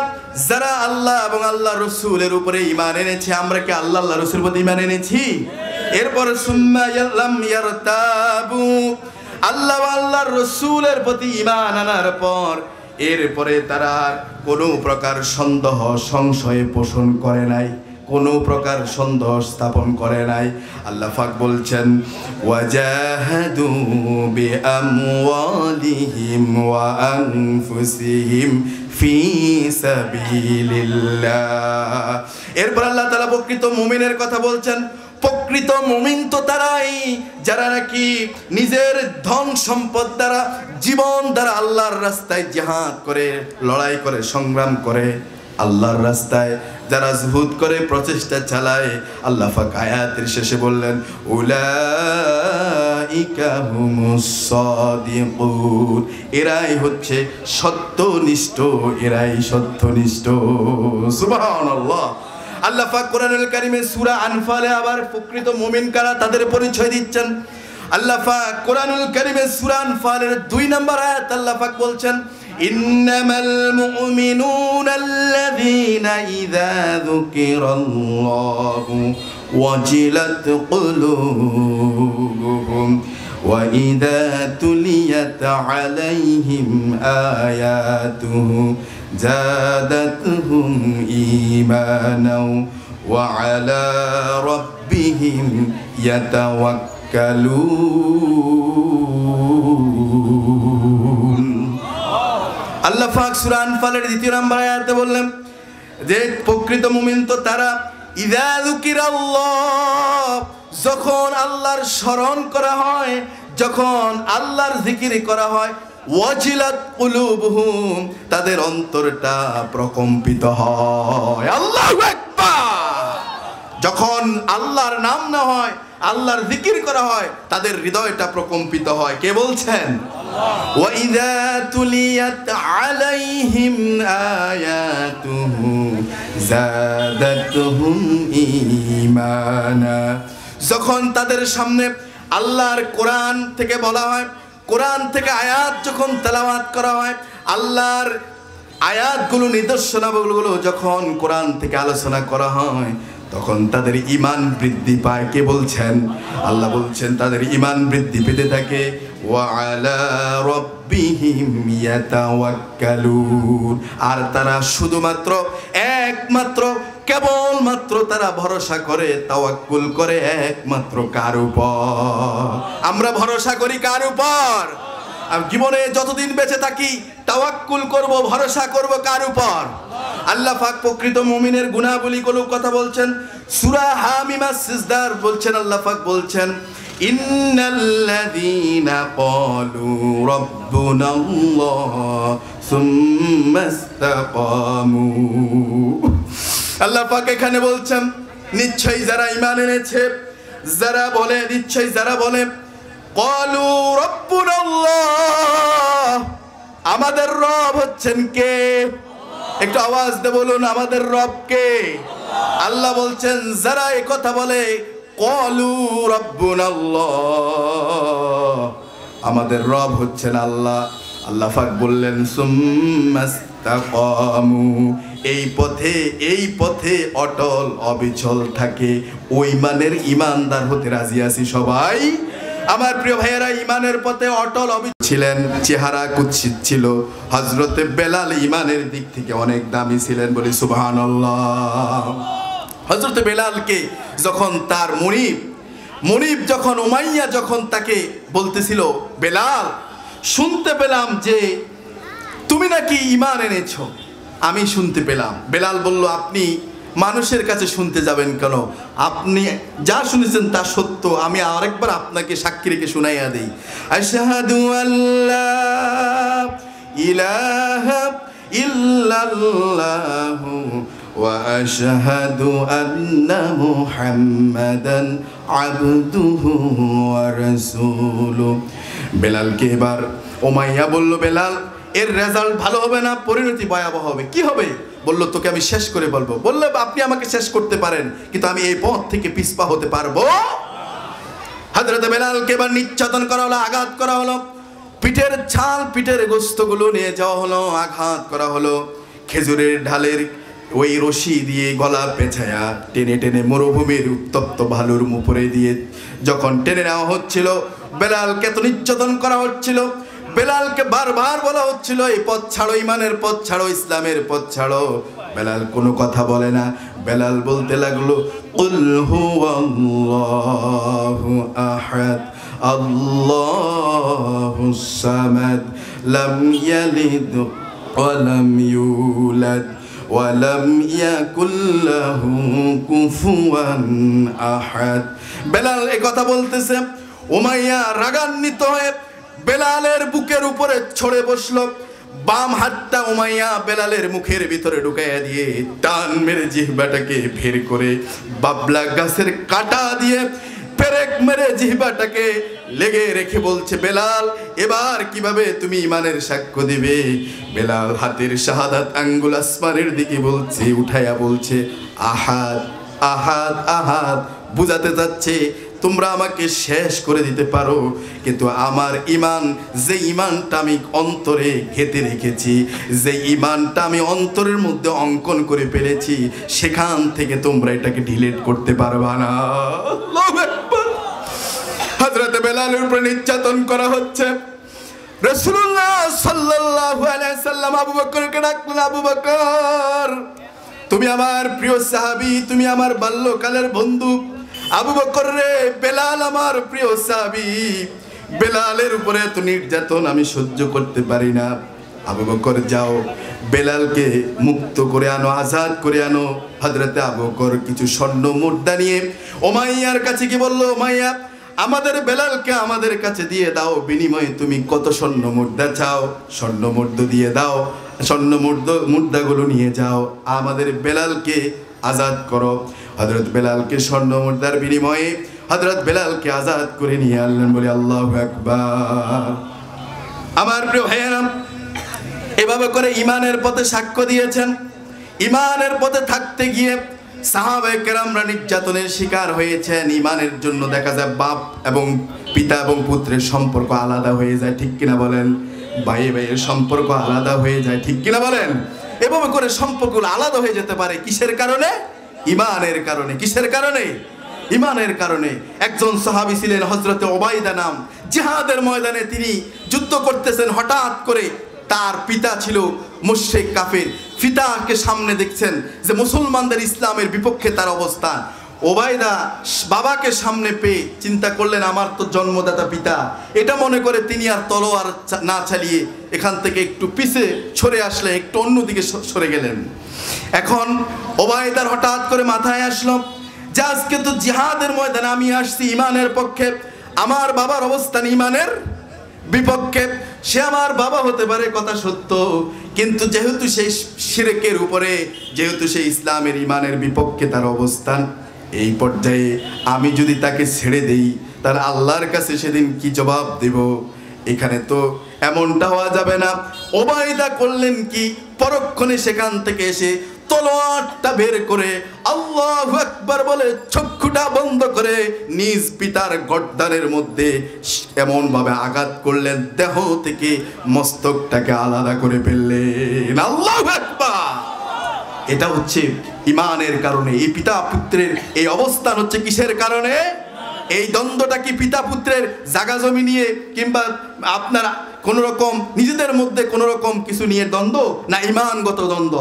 Speaker 1: যারা আল্লাহ এবং আল্লাহ রসুলের উপরে ঈমান এনেছে। আমরা কি আল্লাহ, আল্লাহ রসুলের প্রতি ঈমান এনেছি? এরপরে সুম্মা লাম ইয়ারতাবু, আল্লাহ আল্লাহ রসুলের প্রতি ঈমান আনার পর এরপরে তারা কোনো প্রকার সন্দেহ, সংশয় পোষণ করে নাই, কোনো প্রকার সন্দেহ স্থাপন করে নাই। আল্লাহ পাক বলছেন ওয়াজাহাদু বিআমওয়ালিহিম ওয়া আনফুসিহিম ফি সাবিলিল্লাহ। এরপর আল্লাহ তাআলা প্রকৃত মুমিনের কথা বলছেন। প্রকৃত মুমিন তো তারাই যারা নাকি নিজের ধন সম্পদ দ্বারা, জীবন দ্বারা আল্লাহর রাস্তায় জিহাদ করে, লড়াই করে, সংগ্রাম করে, আল্লাহর রাস্তায় যারা জুহুদ করে, প্রচেষ্টা চালায়। আল্লাহ পাক আয়াতের শেষে বললেন উলাইকা হুমুস সাদিকুন, এরাই হচ্ছে সত্যনিষ্ঠ, এরাই সত্যনিষ্ঠ। সুবহানাল্লাহ। আল্লাহ পাক কোরআনুল কারীমে সূরা আনফালে আবার প্রকৃত মুমিন কারা তাদের পরিচয় দিচ্ছেন। আল্লাহ পাক কোরআনুল কারীমে সূরা আনফালের 2 নম্বর আয়াত আল্লাহ পাক বলছেন ইন্নামাল মুমিনুনাল্লাযীনা ইযা যুকিরাল্লাহু ওয়াজিলাত কুলুবুহুম ওয়া ইযা তুলিয়াত আলাইহিম আয়াতুহু زادتهم إيمانا وعلى ربهم يتوكلون। আল্লাহ পাক সূরা আনফালের 2 নম্বর আয়াতে বললেন যে প্রকৃত মুমিন তো তারা ইযা যুকিরাল্লাহ, যখন আল্লাহর স্মরণ করা হয়, যখন আল্লাহর জিকির করা হয়, ওয়াজিলাত কুলুবুহুম, তাদের অন্তরটা প্রকম্পিত হয়। আল্লাহু আকবার। যখন আল্লাহর নাম না হয়, আল্লাহর জিকির করা হয়, তাদের হৃদয়টা প্রকম্পিত হয়। কে বলছেন? আল্লাহ। ওয়া ইযা তুলিয়াত আলাইহিম আয়াতুহু যাদাতুহুম ঈমানা, যখন তাদের সামনে আল্লাহর কোরআন থেকে বলা হয়, কোরআন থেকে আয়াত যখন তেলাওয়াত করা হয়, আল্লাহর আয়াতগুলো, নিদর্শনাবলীগুলো যখন কোরআন থেকে আলোচনা করা হয়, তখন তাদের ঈমান বৃদ্ধি পায়। কে বলছেন? আল্লাহ বলছেন তাদের ঈমান বৃদ্ধি পেতে থাকে। ওয়া আলা রাব্বিহিম ইয়াতাওয়াক্কালুন, আর তারা শুধুমাত্র, একমাত্র, কেবলমাত্র তারা ভরসা করে, তাওয়াক্কুল করে একমাত্র কার উপর? আমরা ভরসা করি কার উপর? জীবনে যতদিন বেঁচে থাকি তাওয়াক্কুল করব, ভরসা করব কার উপর? আল্লাহ পাক প্রকৃত মুমিনের গুণাবলীগুলো কথা বলছেন সূরা হামিমা সিজদার বলছেন, আল্লাহ পাক বলছেন ইন্নাল্লাযীনা ক্বালু রাব্বুনাল্লাহ সুম্মা ইসতাকামু। আল্লাহ পাক এখানে বলছেন নিশ্চয়ই যারা ঈমান এনেছে, যারা বলে, নিশ্চয়ই যারা বলে ক্বালু রাব্বুনাল্লাহ, আমাদের রব হচ্ছেন কে? একটু আওয়াজ দিয়ে বলুন, আমাদের রব কে? আল্লাহ বলছেন যারা এই কথা বলে ক্বালু রাব্বুনাল্লাহ, আমাদের রব হচ্ছেন আল্লাহ, আল্লাহ পাক বললেন সুম্মা ইসতাকামু, এই পথে অটল অবিচল থাকে, ওই মানের ইমানদার হতে রাজি আছি সবাই। আমার প্রিয় ভাইয়েরা, ইমানের পথে অটল অবিচল ছিলেন, চেহারা কুৎসিত ছিল। হযরতে বেলাল ইমানের দিক থেকে অনেক দামি ছিলেন, বলি সুবহানাল্লাহ। হযরতে বেলালকে যখন তার মুনিব যখন উমাইয়া যখন তাকে বলতেছিল, বেলাল শুনতে পেলাম যে তুমি নাকি ঈমান এনেছো, আমি শুনতে পেলাম। বেলাল বলল, আপনি মানুষের কাছে শুনতে যাবেন কেন? আপনি যা শুনেছেন তা সত্য, আমি আরেকবার আপনাকে সাক্ষী রেখে শুনাইয়া দেই। আশহাদু আল্লা ইলাহা ইল্লাল্লাহু ওয়া আশহাদু আন্না মুহাম্মাদান আবদুহু ওয়া রাসূলুহু। বেলালকে এবার উমাইয়া বলল, বেলাল এর রেজাল্ট ভালো হবে না, পরিণতি ভয়াবহ হবে। কি হবে? বলল, তোকে আমি শেষ করে বলবো। বললে, আপনি আমাকে শেষ করতে পারেন, কিন্তু আমি এই পথ থেকে পিছপা হতে পারবো। হযরত বেলালকে এবার নির্যাতন করা হলো, আঘাত করা হলো, পিঠের ছাল, পিঠের গোস্তগুলো নিয়ে যাওয়া হলো, আঘাত করা হলো। খেজুরের ঢালের ওই রশি দিয়ে গলা পেঁচায়া টেনে টেনে মরুভূমির উত্তপ্ত বালুর উপরে দিয়ে যখন টেনে নেওয়া হচ্ছিল, বেলালকে তো নির্যাতন করা হচ্ছিল। বেলালকে বারবার বলা হচ্ছিল, এই পথ ছাড়ো, ইমানের পথ ছাড়ো, ইসলামের পথ ছাড়ো। বেলাল কোনো কথা বলে না। বেলাল বলতে লাগলো, কুল হুয়াল্লাহু আহাদ আল্লাহুস সামাদ লাম ইয়ালিদ ওয়া লাম ইউলাদ ওয়া লাম ইয়াকুল লাহু কুফুয়ান আহাদ। বেলাল এই কথা বলতেছে। উমাইয়া রাগান্বিত হয়ে বেলালের বুকের উপরে ছড়ে বসলো। বাম হাতটা উমাইয়া বেলালের মুখের ভিতরে ঢুকাইয়া দিয়ে টান মেরে জিহ্বাটাকে বের করে বাবলা গাছের কাটা দিয়ে পেরেক মেরে জিহ্বাটাকে লেগে রেখে বলছে, বেলাল এবার কিভাবে তুমি ইমানের সাক্ষ্য দিবে? বেলাল হাতের শাহাদাত আঙ্গুল আসমানের দিকে বলছে, উঠাইয়া বলছে, আহাদ আহাদ আহাদ, বুঝাতে যাচ্ছে তোমরা আমাকে শেষ করে দিতে পারো, কিন্তু আমার ঈমান, যে ঈমানটা আমি অন্তরে গেঁথে রেখেছি, যে ঈমানটা আমি অন্তরের মধ্যে অঙ্কন করে ফেলেছি, সেখান থেকে তোমরা এটাকে ডিলিট করতে পারবা না। আল্লাহু আকবার। হযরত বেলালের উপর নির্যাতন করা হচ্ছে। রাসূলুল্লাহ সাল্লাল্লাহু আলাইহি সাল্লাম আবু বকরকে ডাকলেন, আবু বকর তুমি আমার প্রিয় সাহাবী, তুমি আমার বাল্যকালের বন্ধু। আবু বকর রে, বেলাল আমার প্রিয় সাহাবী, বেলালের উপরে এত নির্যাতন আমি সহ্য করতে পারি না। আবু বকর যাও, বেলালকে মুক্ত করে আনো, আজাদ করে আনো। হযরতে আবু বকর কিছু স্বর্ণ মুদ্রা নিয়ে উমাইয়ার কাছে কি বলল, উমাইয়া আমাদের বেলালকে আমাদের কাছে দিয়ে দাও, বিনিময়ে তুমি কত স্বর্ণ মুদ্রা চাও স্বর্ণ মুদ্রা দিয়ে দাও, স্বর্ণ মুদ্রাগুলো নিয়ে যাও, আমাদের বেলালকে আজাদ করো। হযরত বেলালকে স্বর্ণ মুদ্রার বিনিময়ে হযরত বেলালকে আজাদ করে নিয়ে আনলেন, বলে আল্লাহু আকবার। আমার প্রিয় ভাইয়েরা, এভাবে করে ইমানের পথে সাক্ষ্য দিয়েছেন। ইমানের পথে থাকতে গিয়ে সাহাবায়ে কেরামরা নির্যাতনের শিকার হয়েছেন। ইমানের জন্য দেখা যায় বাপ এবং পিতা এবং পুত্রের সম্পর্ক আলাদা হয়ে যায়, ঠিক কিনা বলেন? ভাই ভাইয়ের সম্পর্ক আলাদা হয়ে যায়, ঠিক কিনা বলেন? এভাবে করে সম্পর্কগুলো আলাদা হয়ে যেতে পারে কিসের কারণে? ইমানের কারণে। কিসের কারণে? ইমানের কারণে। একজন সাহাবী ছিলেন হযরতে উবাইদা নাম, জিহাদের ময়দানে তিনি যুদ্ধ করতেছেন। হঠাৎ করে তার পিতা ছিল মুশরিক কাফের, পিতাকে সামনে দেখছেন যে মুসলমানদের ইসলামের বিপক্ষে তার অবস্থান। ওবায়দা বাবাকে সামনে পেয়ে চিন্তা করলেন আমার তো জন্মদাতা পিতা, এটা মনে করে তিনি আর তলোয়ার না চালিয়ে এখান থেকে একটু পিছে সরে আসলেন, একটু অন্যদিকে সরে গেলেন। এখন ওবায়দার হঠাৎ করে মাথায় আসলো যে আজকে তো জিহাদের ময়দানে আমি আসছি ইমানের পক্ষে, আমার বাবার অবস্থান ইমানের বিপক্ষে। সে আমার বাবা হতে পারে কথা সত্য, কিন্তু যেহেতু সেই শিরকের উপরে, যেহেতু সেই ইসলামের ইমানের বিপক্ষে তার অবস্থান, এই পর্যায়ে আমি যদি তাকে ছেড়ে দেই তাহলে আল্লাহর কাছে সেদিন কি জবাব দেব? এখানে তো এমনটা হওয়া যাবে না। ওবায়দা করলেন কি, পরক্ষণে সেখান থেকে এসে তলোয়ারটা বের করে আল্লাহু আকবার বলে চক্ষুটা বন্ধ করে নিজ পিতার গর্দানের মধ্যে এমন ভাবে আঘাত করলেন, দেহ থেকে মস্তকটাকে আলাদা করে ফেললেন। আল্লাহু আকবার। এটা হচ্ছে ইমানের কারণে। এই পিতা পুত্রের এই অবস্থান হচ্ছে কিসের কারণে? এই দ্বন্দ্বটা কি পিতা পুত্রের জায়গা জমি নিয়ে কিংবা আপনার কোন রকম নিজেদের মধ্যে কোন রকম কিছু নিয়ে দ্বন্দ্ব, না ইমানগত দ্বন্দ্ব?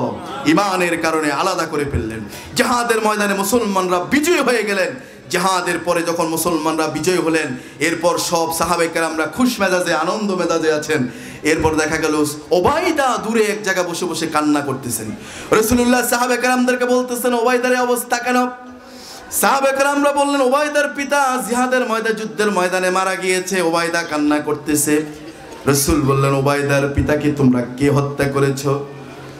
Speaker 1: ইমানের কারণে আলাদা করে ফেললেন। জিহাদের ময়দানে মুসলমানরা বিজয়ী হয়ে গেলেন। জিহাদের পরে যখন মুসলমানরা বিজয়ী হলেন, এরপর সব সাহাবায়ে কেরামরা খুশ মেজাজে, আনন্দ মেজাজে আছেন। এরপর দেখা গেল ওবায়দা দূরে এক জায়গায় বসে বসে কান্না করতেছেন। রাসূলুল্লাহ সাহাবায়ে কেরামদেরকে বলতেছেন, ওবায়দার অবস্থা কেন? সাহাবায়ে কেরামরা বললেন, ওবায়দার পিতা জিহাদের ময়দানে, যুদ্ধের ময়দানে মারা গিয়েছে। ওবায়দা কান্না করতেছে। রাসূল বললেন, ওবায়দার পিতাকে তোমরা কে হত্যা করেছো?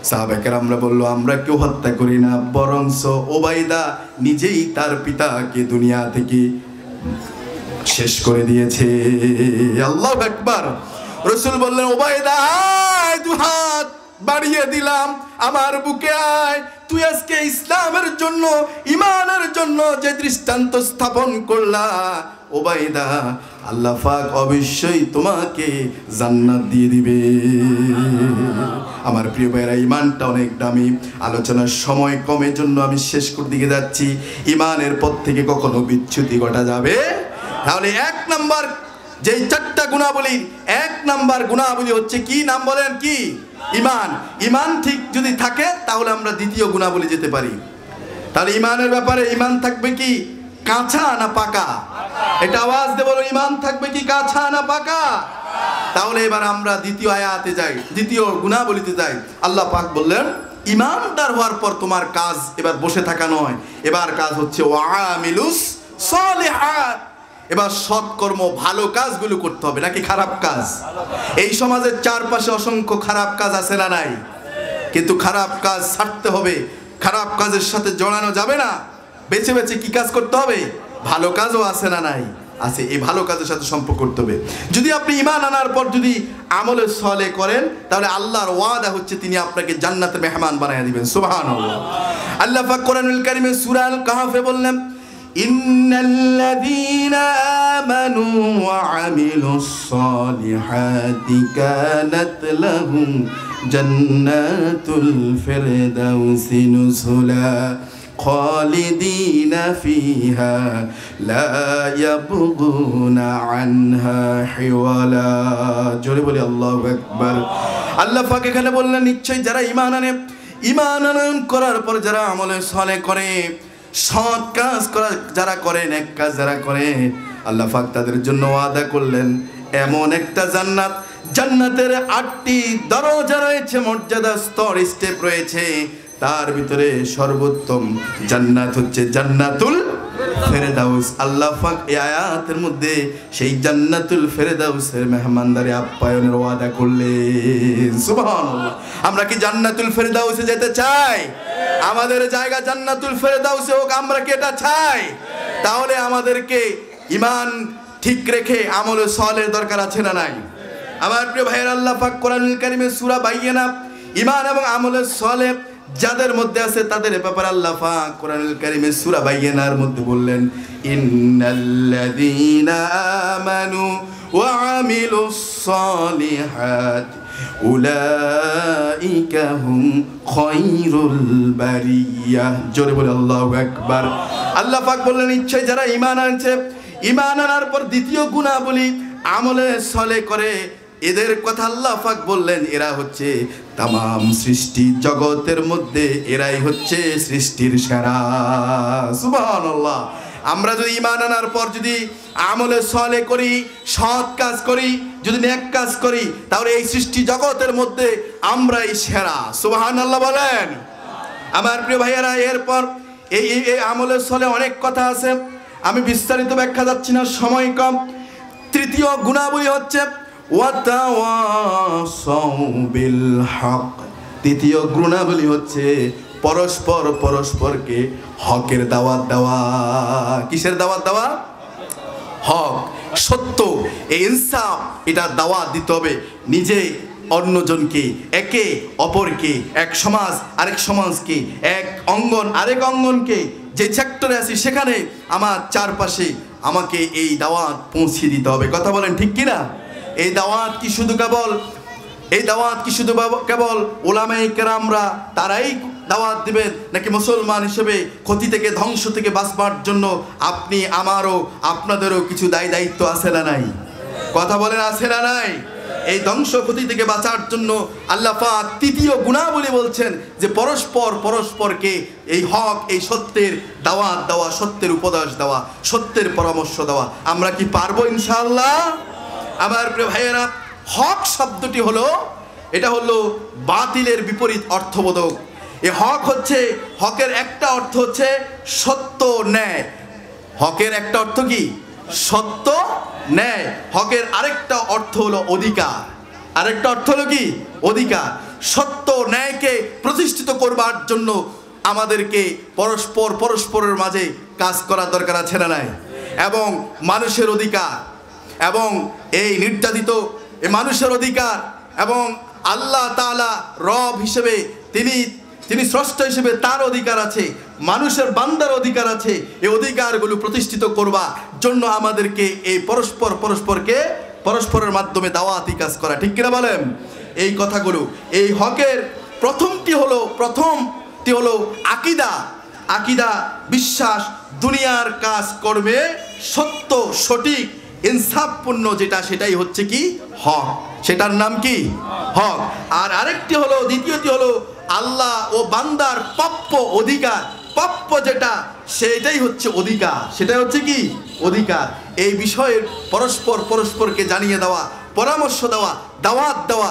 Speaker 1: সাহাবায়ে কেরামরা বলল, আমরা কেউ হত্যা করি না, বরঞ্চ ওবায়দা নিজেই তার পিতাকে দুনিয়া থেকে শেষ করে দিয়েছে। আল্লাহু আকবার। রাসূল বললেন, ওবায়দা আয়, দুহাত বাড়িয়ে দিলাম, আমার বুকে আয়। তুই আজকে ইসলামের জন্য, ইমানের জন্য যে দৃষ্টান্ত স্থাপন করলা ওবায়দা, আল্লাহ পাক অবশ্যই তোমাকে জান্নাত দিয়ে দিবে। আমার প্রিয় ভাইরা, ইমানটা অনেক দামি। আলোচনার সময় কমের জন্য আমি শেষ করে দিকে যাচ্ছি। ইমানের পথ থেকে কখনো বিচ্যুতি ঘটা যাবে তাহলে এক নাম্বার যেই চারটা গুণাবলী, এক নাম্বার গুণাবলী হচ্ছে কি? নাম বলেন কি? ইমান। ইমান ঠিক যদি থাকে তাহলে আমরা দ্বিতীয় গুণাবলী যেতে পারি। তাহলে ইমানের ব্যাপারে ইমান থাকবে কি কাঁচা না পাকা? এটা আওয়াজ দিয়ে বলো, ইমান থাকবে কি কাঁচা না পাকা? তাহলে এবার আমরা দ্বিতীয় আয়াতে যাই, দ্বিতীয় গুণাবলীতে যাই। আল্লাহ পাক বললেন, ইমানদার হওয়ার পর তোমার কাজ এবার বসে থাকা নয়, এবার কাজ হচ্ছে ওয়ামিলুস সলিহাত। এবার সৎকর্ম, ভালো কাজগুলো করতে হবে, নাকি খারাপ কাজ? এই সমাজের চারপাশে অসংখ্য খারাপ কাজ আছে না নাই? কিন্তু খারাপ কাজ ছাড়তে হবে, খারাপ কাজের সাথে জড়ানো যাবে না। বেছে বেছে কি কাজ করতে হবে? ভালো কাজও আছে না নাই? আছে। এই ভালো কাজের সাথে সম্পর্ক করতে হবে। যদি আপনি ঈমান আনার পর যদি আমলে সলে করেন, তাহলে আল্লাহর ওয়াদা হচ্ছে তিনি আপনাকে জান্নাতের মেহমান বানিয়ে দিবেন। সুবহানাল্লাহ। আল্লাহ পাক কোরআনুল কারীমে সূরা আল কাহফে বললেন, ইন্নাল্লাযীনা আমানু ওয়া আমিলুস সালিহাতি কানাত লাহুম জান্নাতুল ফিরদাউসি নুজুলা খালিদিনা ফিহা লা ইয়াবগুনা আনহা হিওয়ালা। জোরে বলি আল্লাহু আকবার। আল্লাহ পাক এখানে বললেন, নিশ্চয় যারা ঈমান আনে, ঈমান আনয়ন করার পর যারা আমলে সালেহ করে, সৎ কাজ করা যারা করে, নেক কাজ যারা করে, আল্লাহ পাক তাদের জন্য ওয়াদা করলেন এমন একটা জান্নাত। জান্নাতের 8টি দরজা রয়েছে, মর্যাদা স্তর, স্টেপ রয়েছে। তার ভিতরে সর্বোত্তম জান্নাত হচ্ছে জান্নাতুল ফেরদাউস। আল্লাহ পাক এই আয়াতের মধ্যে সেই জান্নাতুল ফেরদাউসের মেহমানদারি আপ্যায়নের ওয়াদা করলেন। সুবহানাল্লাহ। আমরা কি জান্নাতুল ফেরদাউসে যেতে চাই? আমাদের জায়গা জান্নাতুল ফেরদাউসে হোক, আমরা কি এটা চাই? তাহলে আমাদেরকে ঈমান ঠিক রেখে আমলে সলের দরকার আছে না নাই? আমার প্রিয় ভাইয়ের, আল্লাহ পাক কোরআনুল কারীমে সূরা বাইয়িনা, ঈমান এবং আমলে সলেহ যাদের মধ্যে আছে তাদের ব্যাপারে আল্লাহ পাক কোরআনুল কারীমে সূরা বাইয়িনার মধ্যে বললেন, ইন্নাল্লাযীনা আমানু ওয়া আমিলুস সালিহাতি উলাইকা হুম খায়রুল বারিয়াহ। জোরে বলে আল্লাহু আকবার। আল্লাহ পাক বললেন, নিশ্চয় যারা ঈমান আনছে, ঈমান আনার পর দ্বিতীয় গুণাবলী আমলে সলে করে, এদের কথা আল্লাহ পাক বললেন এরা হচ্ছে তামাম সৃষ্টি জগতের মধ্যে এরাই হচ্ছে সৃষ্টির সেরা। সুবহানাল্লাহ। আমরা যদি ঈমান আনার পর যদি আমলে সালেহ করি, সৎ কাজ করি, যদি নেক কাজ করি, তাহলে এই সৃষ্টি জগতের মধ্যে আমরাই সেরা। সুবহানাল্লাহ বলেন। আমার প্রিয় ভাইয়েরা, এরপর এই আমলে সালেহ অনেক কথা আছে, আমি বিস্তারিত ব্যাখ্যা যাচ্ছি না, সময় কম। তৃতীয় গুণাবলী হচ্ছে ওয়াতাওয়াসাউ বিল হক। তৃতীয় গুণাবলী হচ্ছে পরস্পরকে হকের দাওয়াত দেওয়া। কিসের দাওয়াত দেওয়া? হক, সত্য, এই ইনসাফ, এটা দাওয়াত দিতে হবে। নিজে অন্যজনকে, একে অপরকে, এক সমাজ আরেক সমাজকে, এক অঙ্গন আরেক অঙ্গনকে, যে সেক্টরে আছি সেখানে আমার চারপাশে আমাকে এই দাওয়াত পৌঁছে দিতে হবে। কথা বলেন ঠিক কিনা? এই দাওয়াত কি শুধু কেবল ওলামায়ে কেরামরা তারাই দাওয়াত দিবেন, নাকি মুসলমান হিসেবে ক্ষতি থেকে, ধ্বংস থেকে বাঁচবার জন্য আপনি আমারও আপনাদেরও কিছু দায়িত্ব আছে না নাই? কথা বলেন, আছে না নাই? এই ধ্বংস ক্ষতি থেকে বাঁচার জন্য আল্লাহ পাক তৃতীয় গুণাবলী বলছেন যে পরস্পরকে এই হক, এই সত্যের দাওয়াত দেওয়া, সত্যের উপদেশ দেওয়া, সত্যের পরামর্শ দেওয়া। আমরা কি পারবো ইনশাআল্লাহ? আমার প্রিয় ভাইয়েরা, হক শব্দটি হলো, এটা হলো বাতিলের বিপরীত অর্থবোধক। এই হক হচ্ছে, হকের একটা অর্থ হচ্ছে সত্য, ন্যায়। হকের একটা অর্থ কি? সত্য, ন্যায়। হকের আরেকটা অর্থ হলো অধিকার। আরেকটা অর্থ হলো কি? অধিকার। সত্য ন্যায়কে প্রতিষ্ঠিত করবার জন্য আমাদেরকে পরস্পরের মাঝে কাজ করার দরকার আছে না নাই? এবং মানুষের অধিকার, এবং এই নির্যাতিত এই মানুষের অধিকার, এবং আল্লাহ তাআলা রব হিসেবে তিনি স্রষ্টা হিসেবে তার অধিকার আছে, মানুষের বান্দার অধিকার আছে। এই অধিকারগুলো প্রতিষ্ঠিত করবার জন্য আমাদেরকে এই পরস্পরের মাধ্যমে দাওয়াতি কাজ করা। ঠিক কিনা বলেন? এই কথাগুলো, এই হকের প্রথমটি হলো আকিদা, বিশ্বাস। দুনিয়ার কাজ করবে সত্য, সঠিক, ইনসাফপূর্ণ যেটা, সেটাই হচ্ছে কি? হক। সেটার নাম কি? হক। আর আরেকটি হলো, দ্বিতীয়টি হলো আল্লাহ ও বান্দার প্রাপ্য অধিকার। প্রাপ্য যেটা, সেটাই হচ্ছে অধিকার। সেটাই হচ্ছে কি? অধিকার। এই বিষয়ের পরস্পরকে জানিয়ে দেওয়া, পরামর্শ দেওয়া, দাওয়াত দেওয়া।